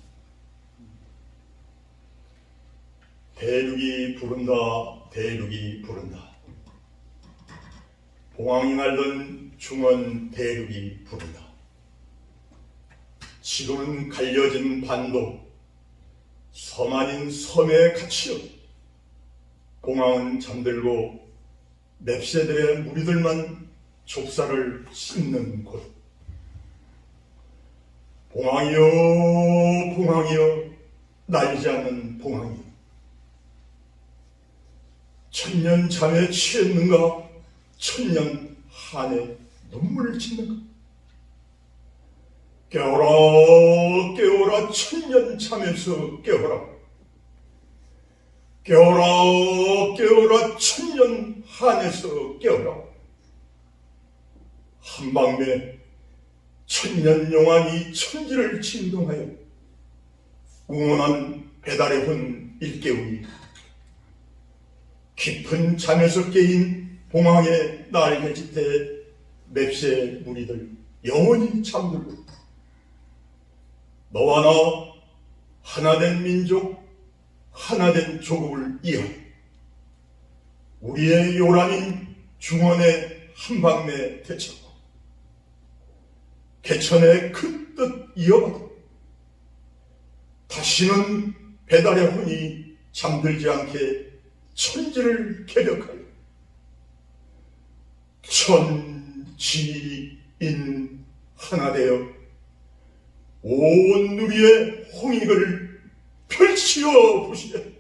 [SPEAKER 3] 대륙이 부른다, 대륙이 부른다. 봉황이 날던 중원 대륙이 부른다. 지금은 갈려진 반도, 섬 아닌 섬에 갇히어 봉황은 잠들고 맵새들의 무리들만 좁쌀을 씹는 곳. 봉황이여, 봉황이여, 날지 않는 봉황이여. 천년 잠에 취했는가? 천년 한에 눈물을 짓는가? 깨어라, 깨어라, 천년 잠에서 깨어라. 깨어라, 깨어라, 천년 한에서 깨어라. 한방매 천년 용환이 천지를 진동하여 응원한 배달의 혼 일깨우니 깊은 잠에서 깨인 봉황의 날개짓에 맵새 무리들 영원히 잠들고 너와 나 하나된 민족, 하나된 조국을 이어 우리의 요란인 중원의 한방내 대처 개천의 큰 뜻 이어받아 다시는 배달의 혼이 잠들지 않게 천지를 개벽하여 천지인 하나 되어 온 누리의 홍익을 펼치어 보시게.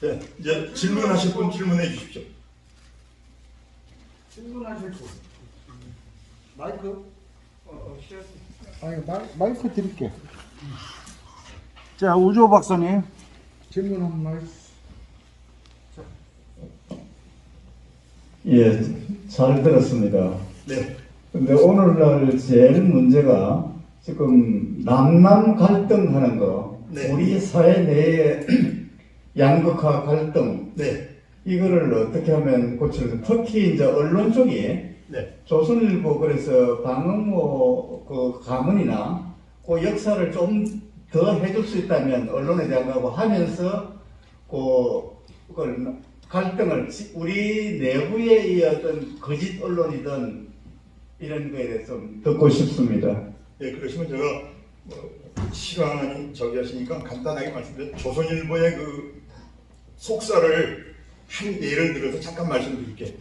[SPEAKER 3] 네, 이제 질문하실 분 질문해 주십시오.
[SPEAKER 1] 질문하실 분. 마이크? 아니, 마이크 드릴게. 자, 우조 박사님. 질문 한 번 해주세요.
[SPEAKER 4] 예, 잘 들었습니다.
[SPEAKER 3] 네,
[SPEAKER 4] 근데 오늘날 제일 문제가 지금 남남 갈등하는 거,
[SPEAKER 3] 네.
[SPEAKER 4] 우리 사회 내의 양극화 갈등,
[SPEAKER 3] 네,
[SPEAKER 4] 이거를 어떻게 하면 고칠까? 특히 이제 언론 쪽이
[SPEAKER 3] 네,
[SPEAKER 4] 조선일보 그래서 방응모 그 가문이나 그 역사를 좀 더 해줄 수 있다면 언론에 대한 거하고 하면서 그걸 갈등을 우리 내부의 이 어떤 거짓 언론이든 이런 거에 대해서 좀 듣고 싶습니다.
[SPEAKER 3] 네. 그러시면 제가 시간이 저기 하시니까 간단하게 말씀드려 조선일보의 그 속사를 한 예를 들어서 잠깐 말씀드릴게요.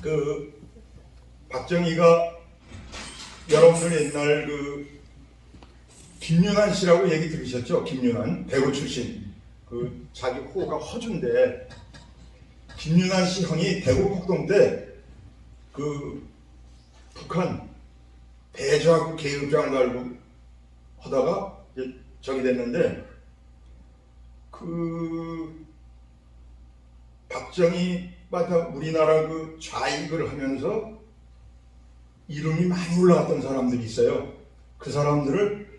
[SPEAKER 3] 그 박정희가 여러분들 옛날 그 김윤환 씨라고 얘기 들으셨죠? 김윤환 대구 출신 그 자기 호가 허준데 김윤환 씨 형이 대구 폭동 때 그 북한 대저하고 계급장을 달고 하다가 이제 저기 됐는데 그 박정희가 우리나라 그 좌익을 하면서 이름이 많이 올라갔던 사람들이 있어요. 그 사람들을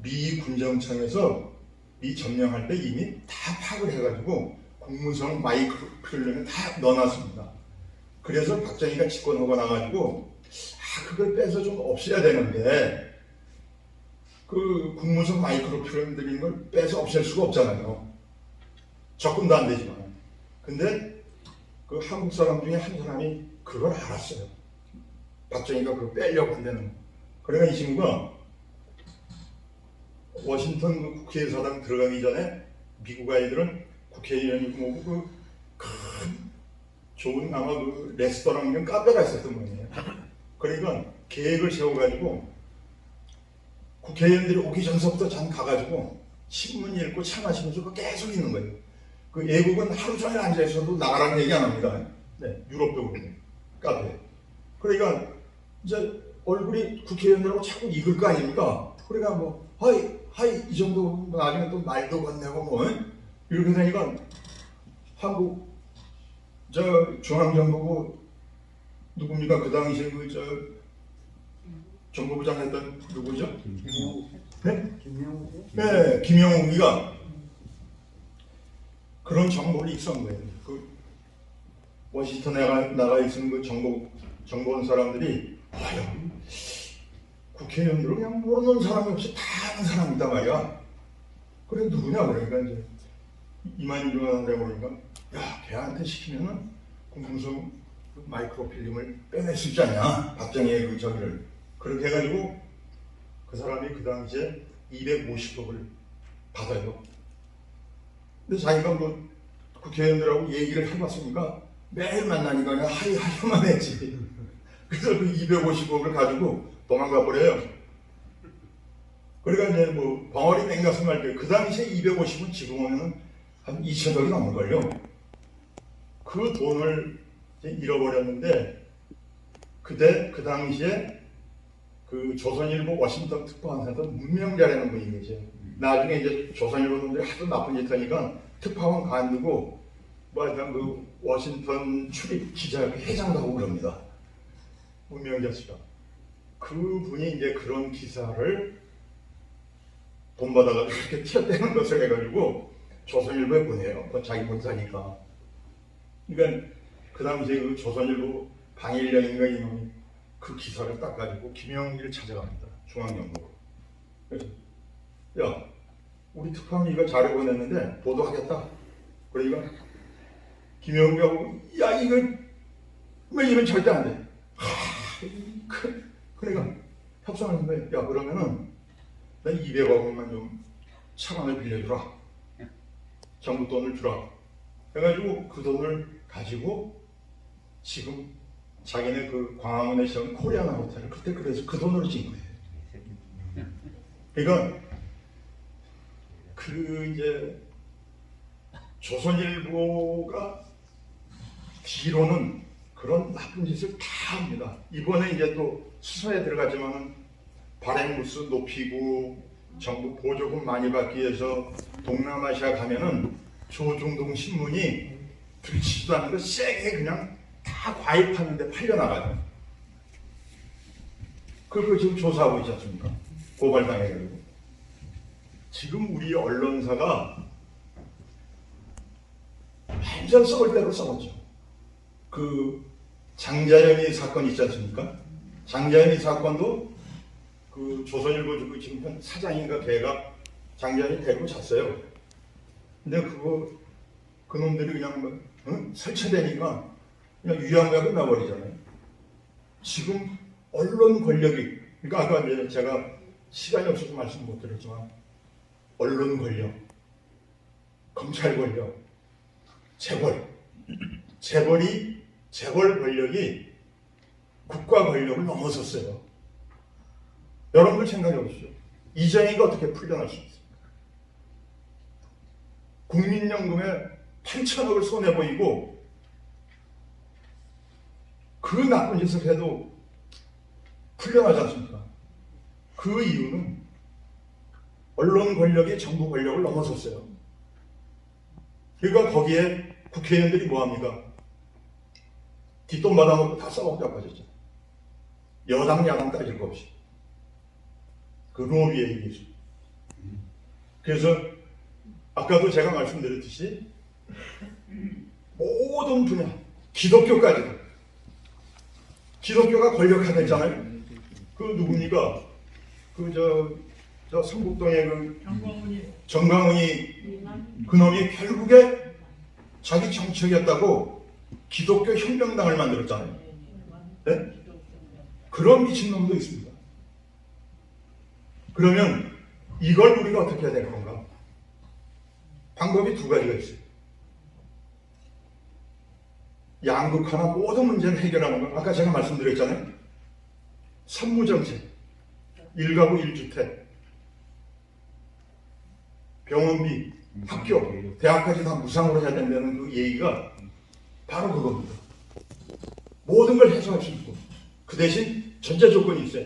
[SPEAKER 3] 미 군정청에서 미 점령할 때 이미 다 파악을 해가지고 국무성 마이크로필름에 다 넣어놨습니다. 그래서 박정희가 집권하고 나가지고 그걸 빼서 좀 없애야 되는데 그 국무성 마이크로필름들인 걸 빼서 없앨 수가 없잖아요. 접근도 안 되지만. 근데 그 한국 사람 중에 한 사람이 그걸 알았어요. 박정희가 그걸 빼려고 한다는 거. 그러니까 이 친구가 워싱턴 그 국회의사당 들어가기 전에 미국 아이들은 국회의원이 뭐고 큰 좋은 아마 그 레스토랑 이런 카페가 있었던 모양이에요. 그러니까 계획을 세워가지고 국회의원들이 오기 전서부터 전 가가지고 신문 읽고 차 마시면서 계속 있는 거예요. 그 외국은 하루 종일 앉아 있어도 나가라는 얘기 안 합니다. 네, 유럽도 그래요. 카페. 그러니까 이제 얼굴이 국회의원들하고 자꾸 익을 거 아닙니까? 그러니까 뭐 하이 이 정도 나중에 또 말도 건네고 뭐 이렇게 되니까 한국 저 중앙정보부 누굽니까? 그 당시에 그 저 정보부장 했던 누구죠? 네?
[SPEAKER 1] 김영우?
[SPEAKER 3] 네, 김영욱이가 그런 정보를 입수한 거예요. 그 워싱턴에 나가 있는 그 정보원 사람들이 국회의원들은 그냥 모르는 사람이 없이 다 아는 사람이다 말이야. 그래 누구냐 그러니까 이제 이만희중한테 그러니까 야 걔한테 시키면은 국무성 마이크로필름을 빼낼 수 있지 않냐 박정희의 그 저기를 그렇게 해가지고 그 사람이 그 당시에 250억을 받아요. 근데 자기가 뭐 국회의원들하고 얘기를 해봤으니까 매일 만나니까 그냥 하이하이만 했지. 그래서 그 250억을 가지고 도망가 버려요. 그러니까 이제 뭐 벙어리 맹가슴 할 때 그 당시에 250은 지금 오면 한 2천억이 넘을걸요. 그 돈을 이제 잃어버렸는데 그때 그 당시에 그 조선일보 워싱턴 특파원한테 문명자라는 분이 계세요. 나중에 이제 조선일보 놈들이 하도 나쁜 짓 하니까 특파원 관두고 뭐 하여튼 그 워싱턴 출입 기자 회장도 하고 그럽니다. 문명자 씨가. 그분이 이제 그런 기사를 돈 받아가지고 이렇게 튀어대는 것을 해가지고 조선일보에 보내요. 그 자기 본사니까. 그러니까 그 당시에 그 조선일보 방일령인가 이놈이 그 기사를 딱 가지고 김영일을 찾아갑니다. 중앙정보로. 그래서 야 우리 특파원이 이거 자료 보냈는데 보도하겠다. 그러니까 김영일하고 야 이거 왜 이건 절대 안 돼. 그러니까 협상을 했는데 야 그러면은 나 200억 원만 좀 차관을 빌려주라. 정부 돈을 주라. 해가지고 그 돈을 가지고 지금 자기네 그 광화문에 지은 코리아나 호텔을 그때 그래서 그 돈으로 진 거예요. 그러니까 그 이제 조선일보가 뒤로는 그런 나쁜 짓을 다 합니다. 이번에 이제 또 수사에 들어가지만은 발행부수 높이고 정부 보조금 많이 받기 위해서 동남아시아 가면은 조중동 신문이 들치지도 않는 거 세게 그냥 다 과입하는데 팔려나가요. 그걸 지금 조사하고 있지 않습니까? 고발당해가지고. 지금 우리 언론사가 완전 썩을 대로 썩었죠. 그 장자연이 사건 있지 않습니까? 장자연이 사건도 그 조선일보 지금 사장인가 걔가 장자연이 데리고 잤어요. 근데 그 놈들이 그냥 뭐, 설치되니까 그냥 유양가 끝나버리잖아요. 지금 언론 권력이, 그러니까 아까 제가 시간이 없어서 말씀 못 드렸지만 언론 권력, 검찰 권력, 재벌 권력이 국가 권력을 넘어섰어요. 여러분들 생각해 보십시오. 이정희가 어떻게 풀려날 수 있습니까? 국민연금에 8천억을 손해보이고 그 나쁜 짓을 해도 풀려나지 않습니까? 그 이유는 언론 권력이 정부 권력을 넘어섰어요. 그러니까 거기에 국회의원들이 뭐합니까? 뒷돈 받아먹고 다 써먹다 빠졌죠. 여당 야당 따질 거 없이. 그 로비에 의해서. 그래서 아까도 제가 말씀드렸듯이 모든 분야, 기독교까지도. 기독교가 권력화됐잖아요. 그 누굽니까? 저 성북동의 정광훈이 그놈이 결국에 자기 정책이었다고 기독교 혁명당을 만들었잖아요. 네? 그런 미친놈도 있습니다. 그러면 이걸 우리가 어떻게 해야 될 건가? 방법이 두 가지가 있어요. 양극화나 모든 문제를 해결하는 건 아까 제가 말씀드렸잖아요. 산무정책, 1가구 1주택, 병원비, 학교, 대학까지 다 무상으로 해야 된다는 그 얘기가 바로 그겁니다. 모든 걸 해소할 수 있고 그 대신 전제 조건이 있어요.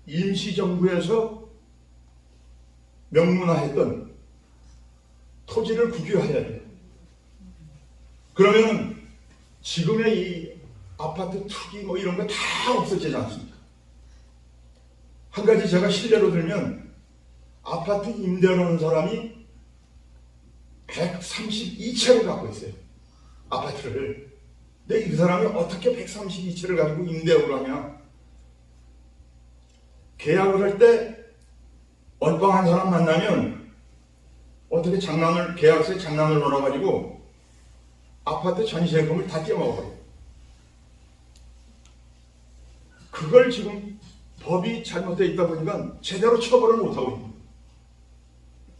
[SPEAKER 3] 임시정부에서 명문화했던 토지를 국유화해야 돼요. 그러면 지금의 이 아파트 투기 뭐 이런 거 다 없어지지 않습니까? 한 가지 제가 실례로 들면 아파트 임대를 하는 사람이 132채를 갖고 있어요. 아파트를. 근데 이 사람이 어떻게 132채를 가지고 임대를 하냐? 계약을 할 때 언빵한 사람 만나면 어떻게 계약서에 장난을 넣어가지고 아파트 전세금을 다 떼먹어버려요. 그걸 지금 법이 잘못되어 있다 보니까 제대로 처벌을 못하고 있는 거예요.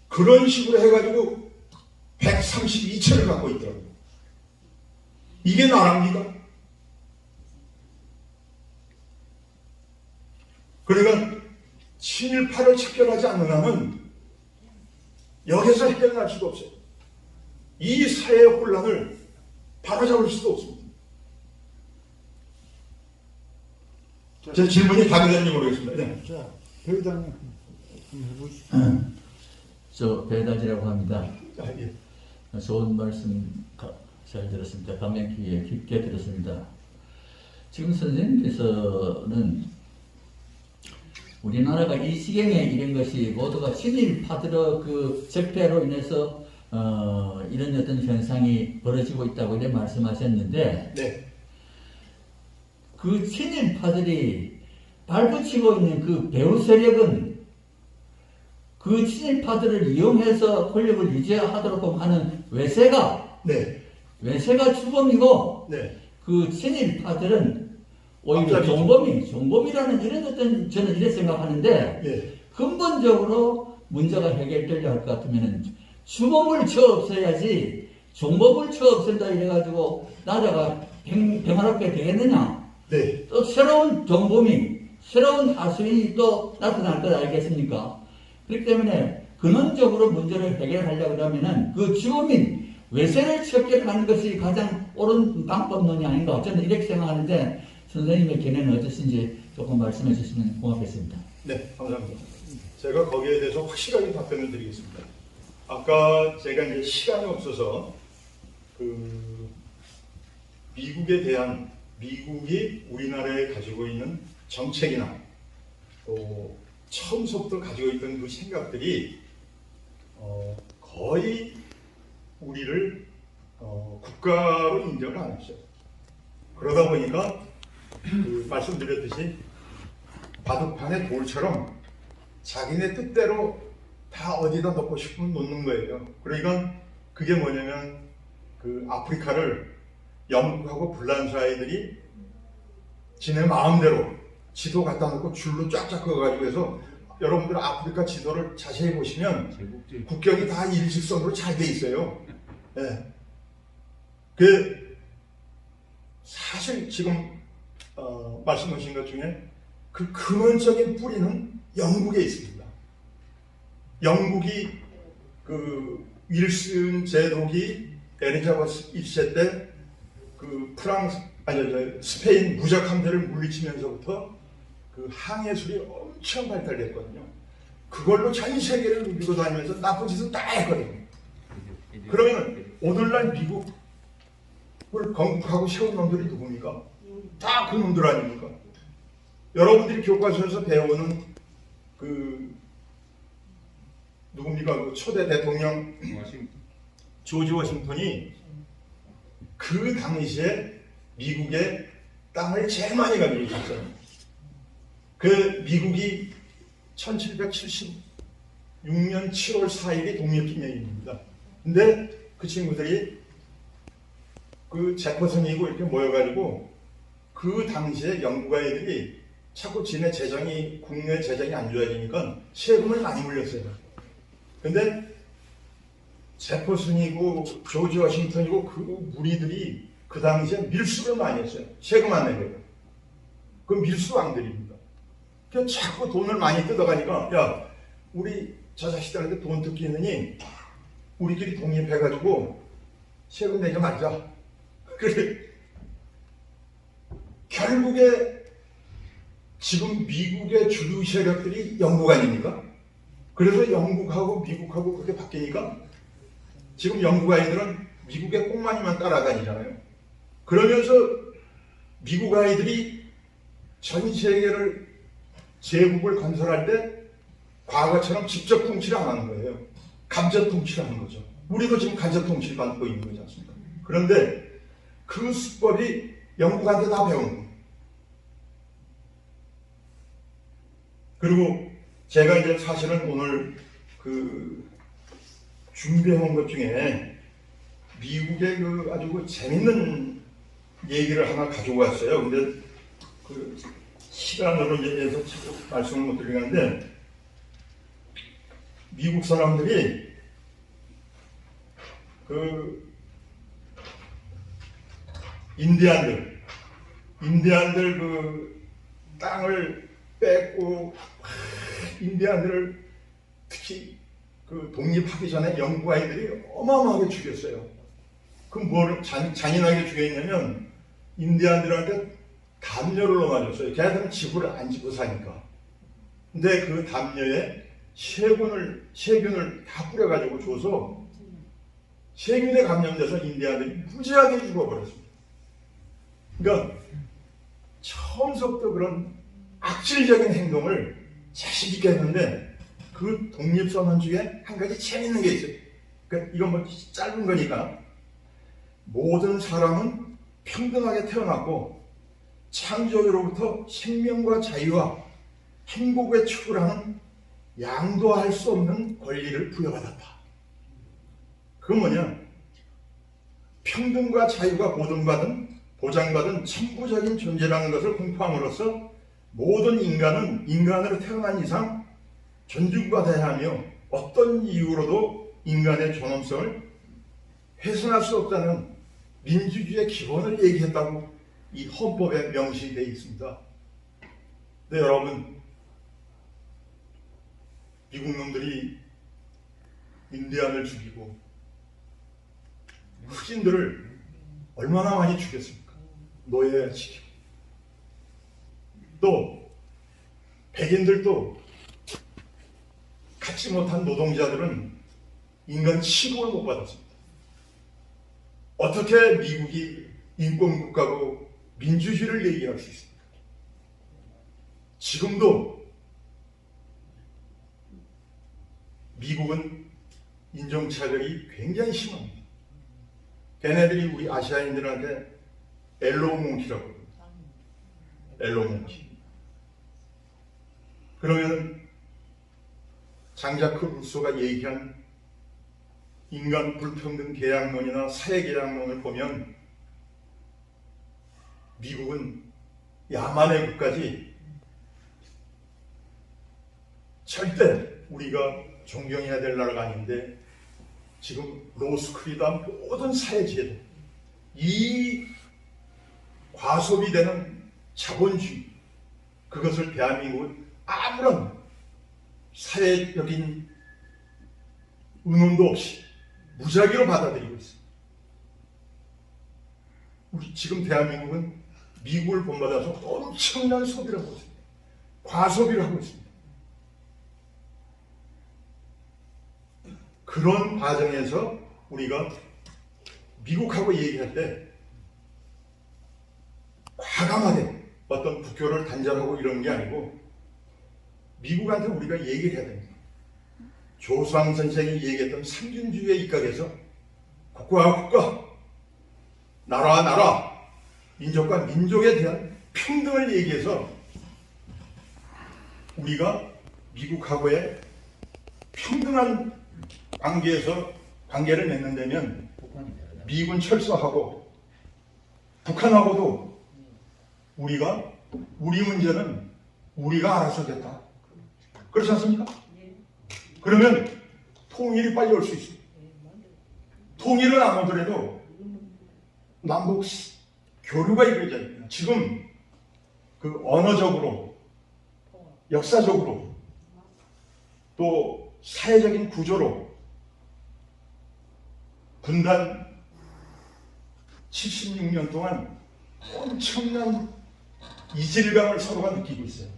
[SPEAKER 3] 그런 식으로 해가지고 132채를 갖고 있더라고요. 이게 나랍니까? 그러니까 친일파를 척결하지 않는 한은 여기서 해결할 수도 없어요. 이 사회의 혼란을 바로잡을 수도 없습니다. 제 질문이 답이 되는지 모르겠습니다. 네.
[SPEAKER 1] 자, 배우장님 해보시죠.
[SPEAKER 5] 저 배달이라고 합니다.
[SPEAKER 3] 예.
[SPEAKER 5] 좋은 말씀 잘 들었습니다. 감명 깊게 들었습니다. 지금 선생님께서는 우리나라가 이 지경에 이런 것이 모두가 친일파들의 그 적폐로 인해서 이런 어떤 현상이 벌어지고 있다고 이렇게 말씀하셨는데,
[SPEAKER 3] 네.
[SPEAKER 5] 그 친일파들이 발붙이고 있는 그 배후 세력은 그 친일파들을 이용해서 권력을 유지하도록 하는 외세가
[SPEAKER 3] 네.
[SPEAKER 5] 주범이고,
[SPEAKER 3] 네.
[SPEAKER 5] 그 친일파들은 오히려
[SPEAKER 3] 앞잡이죠.
[SPEAKER 5] 종범이라는 이런 어떤, 저는 이렇게 생각하는데,
[SPEAKER 3] 예.
[SPEAKER 5] 근본적으로 문제가 해결되려 할 것 같으면 주범을 쳐 없애야지, 종범을 쳐 없앤다 이래가지고 나라가 평화롭게 되겠느냐?
[SPEAKER 3] 네.
[SPEAKER 5] 또 새로운 종범이, 새로운 하수인이 또 나타날 것 알겠습니까? 그렇기 때문에 근원적으로 문제를 해결하려고 그러면은 그 주민 외세를 척결하는 것이 가장 옳은 방법론이 아닌가 저는 이렇게 생각하는데 선생님의 견해는 어떠신지 조금 말씀해 주시면 고맙겠습니다.
[SPEAKER 3] 네, 감사합니다. 제가 거기에 대해서 확실하게 답변을 드리겠습니다. 아까 제가 이제 시간이 없어서 그 미국에 대한 미국이 우리나라에 가지고 있는 정책이나 또 처음부터 가지고 있던 그 생각들이 거의 우리를 국가로 인정을 안 했어요. 그러다 보니까 그 말씀드렸듯이 바둑판의 돌처럼 자기네 뜻대로 다 어디다 넣고 싶으면 놓는 거예요. 그러니까 그게 뭐냐면 그 아프리카를 영국하고 불란사이들이 지네 마음대로 지도 갖다 놓고 줄로 쫙쫙 그어가지고 해서 여러분들 아프리카 지도를 자세히 보시면 국경이 다 일직선으로 잘 돼 있어요. 예. 그 사실 지금 말씀하신 것 중에 그 근원적인 뿌리는 영국에 있습니다. 영국이 그 윌슨 제독이 엘리자베스 1세 때 그 스페인 무적 함대를 물리치면서부터 그 항해술이 엄청 발달됐거든요. 그걸로 전 세계를 누비고 다니면서 나쁜 짓은 다 했거든요. 그러면 오늘날 미국을 건국하고 세운 놈들이 누굽니까? 다 그 놈들 아닙니까? 여러분들이 교과서에서 배우는 그 누굽니까? 그 초대 대통령 조지 워싱턴이 그 당시에 미국의 땅을 제일 많이 가지고 있었어요. 그 미국이 1776년 7월 4일이 독립기념일입니다. 근데 그 친구들이 그 제퍼슨이고 이렇게 모여가지고 그 당시에 영국 아이들이 자꾸 지네 재정이 국내 재정이 안 좋아지니까 세금을 많이 물렸어요. 근데 제퍼슨이고 조지 워싱턴이고 그 무리들이 그 당시에 밀수를 많이 했어요. 세금 안 내고요. 그 밀수왕들입니다. 그래서 자꾸 돈을 많이 뜯어가니까 야 우리 저 자식들한테 돈 뜯기느니 우리끼리 독립해가지고 세금 내지 말자. 그래 결국에 지금 미국의 주류 세력들이 영국 아닙니까? 그래서 영국하고 미국하고 그렇게 바뀌니까 지금 영국 아이들은 미국의 꽁마니만 따라다니잖아요. 그러면서 미국 아이들이 전 세계를 제국을 건설할 때 과거처럼 직접 통치를 안 하는 거예요. 간접 통치를 하는 거죠. 우리도 지금 간접 통치를 받고 있는 거지 않습니까? 그런데 그 수법이 영국한테 다 배운 거예요. 그리고 제가 이제 사실은 오늘 그 준비해온 것 중에 미국의 그 아주 그 재밌는 얘기를 하나 가지고 왔어요. 근데 그 시간으로 인해서 말씀을 못 드리는데 미국 사람들이 그 인디안들 그 땅을 뺏고 인디안들을 특히 그 독립하기 전에 영국 아이들이 어마어마하게 죽였어요. 그럼 뭘 잔인하게 죽였냐면 인디안들한테 담요를 넣어줬어요. 걔네들은 지구를 안 지고 사니까. 근데 그 담요에 세균을 다 뿌려가지고 줘서 세균에 감염돼서 인디안들이 무지하게 죽어버렸습니다. 그러니까 처음부터 그런 악질적인 행동을 자신 있게 했는데 그 독립선언 중에 한 가지 재밌는 게 있어요. 그러니까 이건 뭐 짧은 거니까 모든 사람은 평등하게 태어났고 창조주로부터 생명과 자유와 행복에 추구하는 양도할 수 없는 권리를 부여받았다. 그건 뭐냐? 평등과 자유가 보장받은 천부적인 존재라는 것을 공포함으로써 모든 인간은 인간으로 태어난 이상 존중받아야 하며 어떤 이유로도 인간의 존엄성을 훼손할 수 없다는 민주주의의 기본을 얘기했다고 이 헌법에 명시되어 있습니다. 근데 여러분, 미국 놈들이 인디안을 죽이고 흑인들을 얼마나 많이 죽였습니까? 노예시키고 또 백인들도 갖지 못한 노동자들은 인간 취급을 못 받았습니다. 어떻게 미국이 인권국가고 민주주의를 얘기할 수 있습니까? 지금도 미국은 인종차별이 굉장히 심합니다. 걔네들이 우리 아시아인들한테 엘로몽키라고 합니다. 엘로몽키. 그러면 장자크 루소가 얘기한 인간 불평등 계약론이나 사회 계약론을 보면 미국은 야만의 국가지 절대 우리가 존경해야 될 나라가 아닌데 지금 로스쿨이다 모든 사회제도 이 과소비 되는 자본주의 그것을 대한민국은 아무런 사회적인 의논도 없이 무작위로 받아들이고 있습니다. 우리 지금 대한민국은 미국을 본받아서 엄청난 소비를 하고 있습니다. 과소비를 하고 있습니다. 그런 과정에서 우리가 미국하고 얘기할 때 과감하게 어떤 국교를 단절하고 이런 게 아니고 미국한테 우리가 얘기를 해야 됩니다. 조수왕 선생이 얘기했던 삼균주의에 입각해서 국가와 국가, 나라와 나라, 민족과 민족에 대한 평등을 얘기해서 우리가 미국하고의 평등한 관계에서 관계를 맺는다면 미군 철수하고 북한하고도 우리가 우리 문제는 우리가 알아서 하겠다. 그렇지 않습니까? 그러면 통일이 빨리 올 수 있습니다. 통일은 안 오더라도 남북 교류가 이루어져야 지금 그 언어적으로 역사적으로 또 사회적인 구조로 분단 76년 동안 엄청난 이질감을 서로가 느끼고 있어요.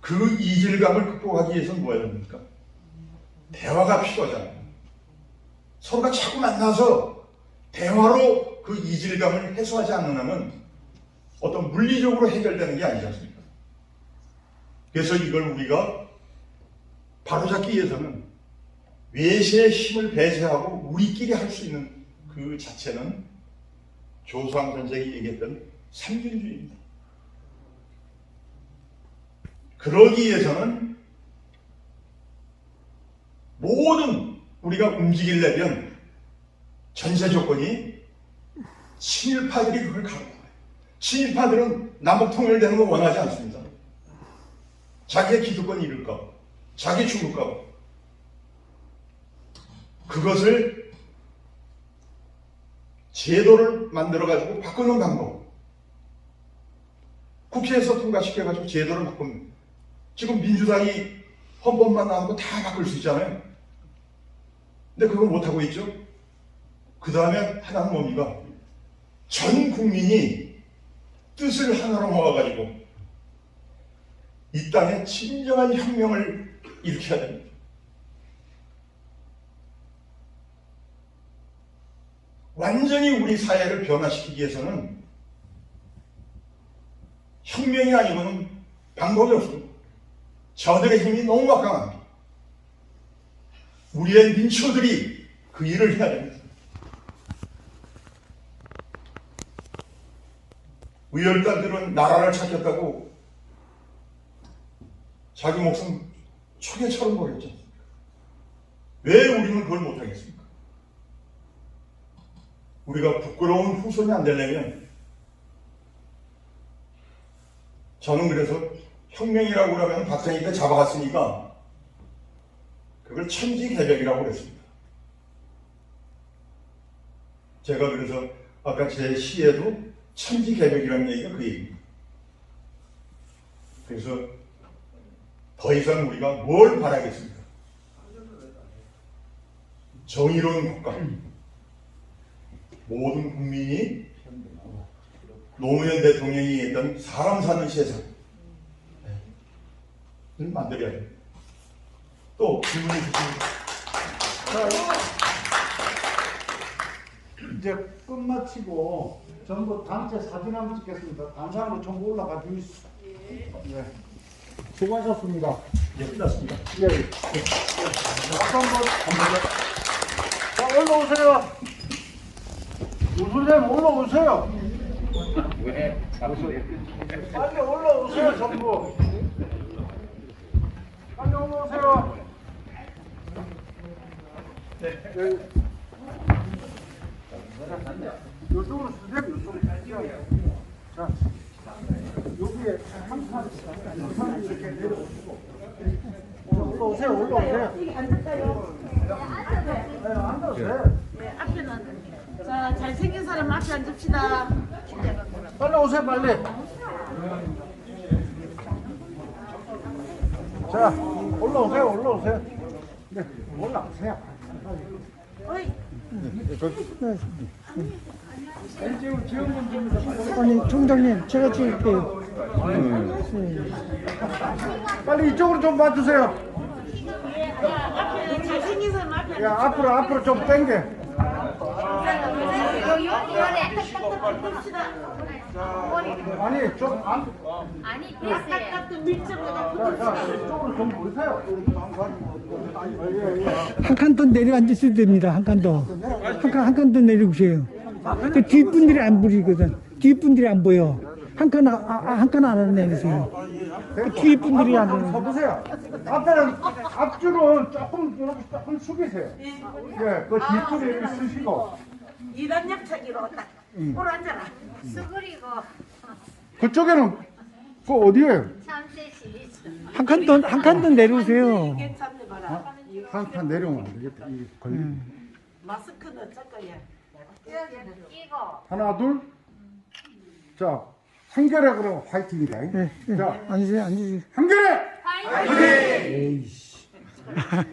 [SPEAKER 3] 그 이질감을 극복하기 위해서는 뭐 해야 됩니까? 대화가 필요하잖아요. 서로가 자꾸 만나서 대화로 그 이질감을 해소하지 않는 한은 어떤 물리적으로 해결되는 게 아니지 않습니까? 그래서 이걸 우리가 바로잡기 위해서는 외세의 힘을 배제하고 우리끼리 할 수 있는 그 자체는 조수왕 선생이 얘기했던 삼균주의입니다. 그러기 위해서는 모든 우리가 움직이려면 전세 조건이 친일파들이 그걸 가로막아요. 친일파들은 남북 통일되는 거 원하지 않습니다. 자기의 기득권이 이룰까 봐, 자기 죽을까 봐. 그것을 제도를 만들어가지고 바꾸는 방법. 국회에서 통과시켜가지고 제도를 바꾸는. 지금 민주당이 헌법만 나오고 다 바꿀 수 있잖아요. 근데 그걸 못하고 있죠. 그 다음에 하나는 뭡니까? 전 국민이 뜻을 하나로 모아가지고 이 땅에 진정한 혁명을 일으켜야 됩니다. 완전히 우리 사회를 변화시키기 위해서는 혁명이 아니고는 방법이 없습니다. 저들의 힘이 너무 막강합니다. 우리의 민초들이 그 일을 해야 됩니다. 의열단들은 나라를 찾겠다고 자기 목숨 초계처럼 버렸지 않습니까? 왜 우리는 그걸 못하겠습니까? 우리가 부끄러운 후손이 안 되려면 저는 그래서 혁명이라고 그러면 박정희 때 잡아갔으니까 그걸 천지개벽이라고 그랬습니다. 제가 그래서 아까 제 시에도 천지개벽이라는 얘기가 그 얘기입니다. 그래서 더 이상 우리가 뭘 바라겠습니까? 정의로운 국가, 모든 국민이 노무현 대통령이 했던 사람 사는 세상을 만들어야 돼요. 또 질문해 주십니다.
[SPEAKER 1] 이제 끝마치고 전부 단체 사진 한번 찍겠습니다. 단상으로 전부 올라가 주시죠. 네. 수고하셨습니다.
[SPEAKER 3] 예, 끝났습니다.
[SPEAKER 1] 예. 박수 한번. 자, 올라오세요. 우수님 올라오세요. 빨리 올라오세요, 전부. 빨리 올라오세요. 네. 이쪽으로 주세요, 이쪽으로. 자, 여기에 한칸 이렇게 내려오시고. 올라오세요, 올라오세요. 네, 앉아주세요.
[SPEAKER 6] 네, 앞에는 자 잘생긴 사람 앞에 앉읍시다.
[SPEAKER 1] 빨리 오세요, 빨리. 자, 올라오세요, 올라오세요. 네, 올라오세요.
[SPEAKER 6] 어이,
[SPEAKER 7] 아니 총장님 제가 찍을게요.
[SPEAKER 1] 빨리 이쪽으로 좀 봐주세요.
[SPEAKER 6] 앞에 잘생긴 사람 앞에
[SPEAKER 1] 야, 앞으로 좀 당겨. 아니, 좀 안.
[SPEAKER 6] 같은 밀접을
[SPEAKER 1] 자, 이쪽으로 좀 보세요. 예, 예.
[SPEAKER 7] 한 칸 더 내려 앉으셔도 됩니다. 한 칸 더. 한 칸 더 내려오세요. 그 뒷분들이 안 보이거든. 뒷분들이 안 보여. 한 칸 안 내리세요. 그 뒷분들이 안
[SPEAKER 1] 좀
[SPEAKER 7] 보여.
[SPEAKER 1] 서보세요. 앞에는 앞줄은 조금 숙이세요. 예, 그 뒷줄에 이렇게 쓰시고.
[SPEAKER 6] 2단 옆차기로 딱 오로 앉아라.
[SPEAKER 8] 수그리고
[SPEAKER 1] 그쪽에는 그 어디에요?
[SPEAKER 8] 참새시
[SPEAKER 7] 한 칸 더 내려오세요.
[SPEAKER 6] 괜찮네 봐라.
[SPEAKER 1] 한칸 내려오면 안 되겠다. 이 걸리.
[SPEAKER 6] 마스크는 어쩔 거야.
[SPEAKER 8] 여기는 끼고
[SPEAKER 1] 하나, 둘. 자, 한결에 그럼 화이팅이다.
[SPEAKER 7] 네, 네.
[SPEAKER 1] 자,
[SPEAKER 7] 앉으세요.
[SPEAKER 1] 한결에!
[SPEAKER 8] 파이팅!
[SPEAKER 1] 에이씨.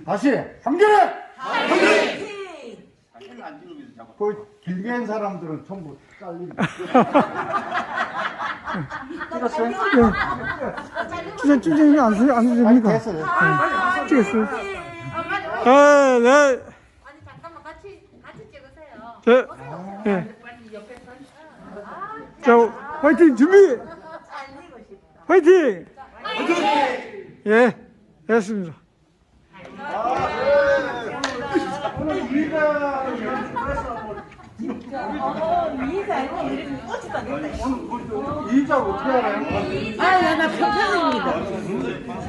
[SPEAKER 1] 다시, 한결에!
[SPEAKER 6] 파이팅!
[SPEAKER 1] 그 길게 한 사람들은 전부 잘린다. 찍었어요?
[SPEAKER 7] 총장님 안 쓰십니까?
[SPEAKER 1] 됐어요.
[SPEAKER 7] 찍었어요.
[SPEAKER 8] 아니
[SPEAKER 7] 아, 네.
[SPEAKER 8] 잠깐만 같이 찍으세요.
[SPEAKER 7] 네. 네. 자, 화이팅 준비. 화이팅. 예, 됐습니다.
[SPEAKER 1] 오늘 위가
[SPEAKER 6] 이가 아니고 이렇게 꽂히다 됐다.
[SPEAKER 1] 이자 어떻게 알아요?
[SPEAKER 6] 아, 나 평평입니다.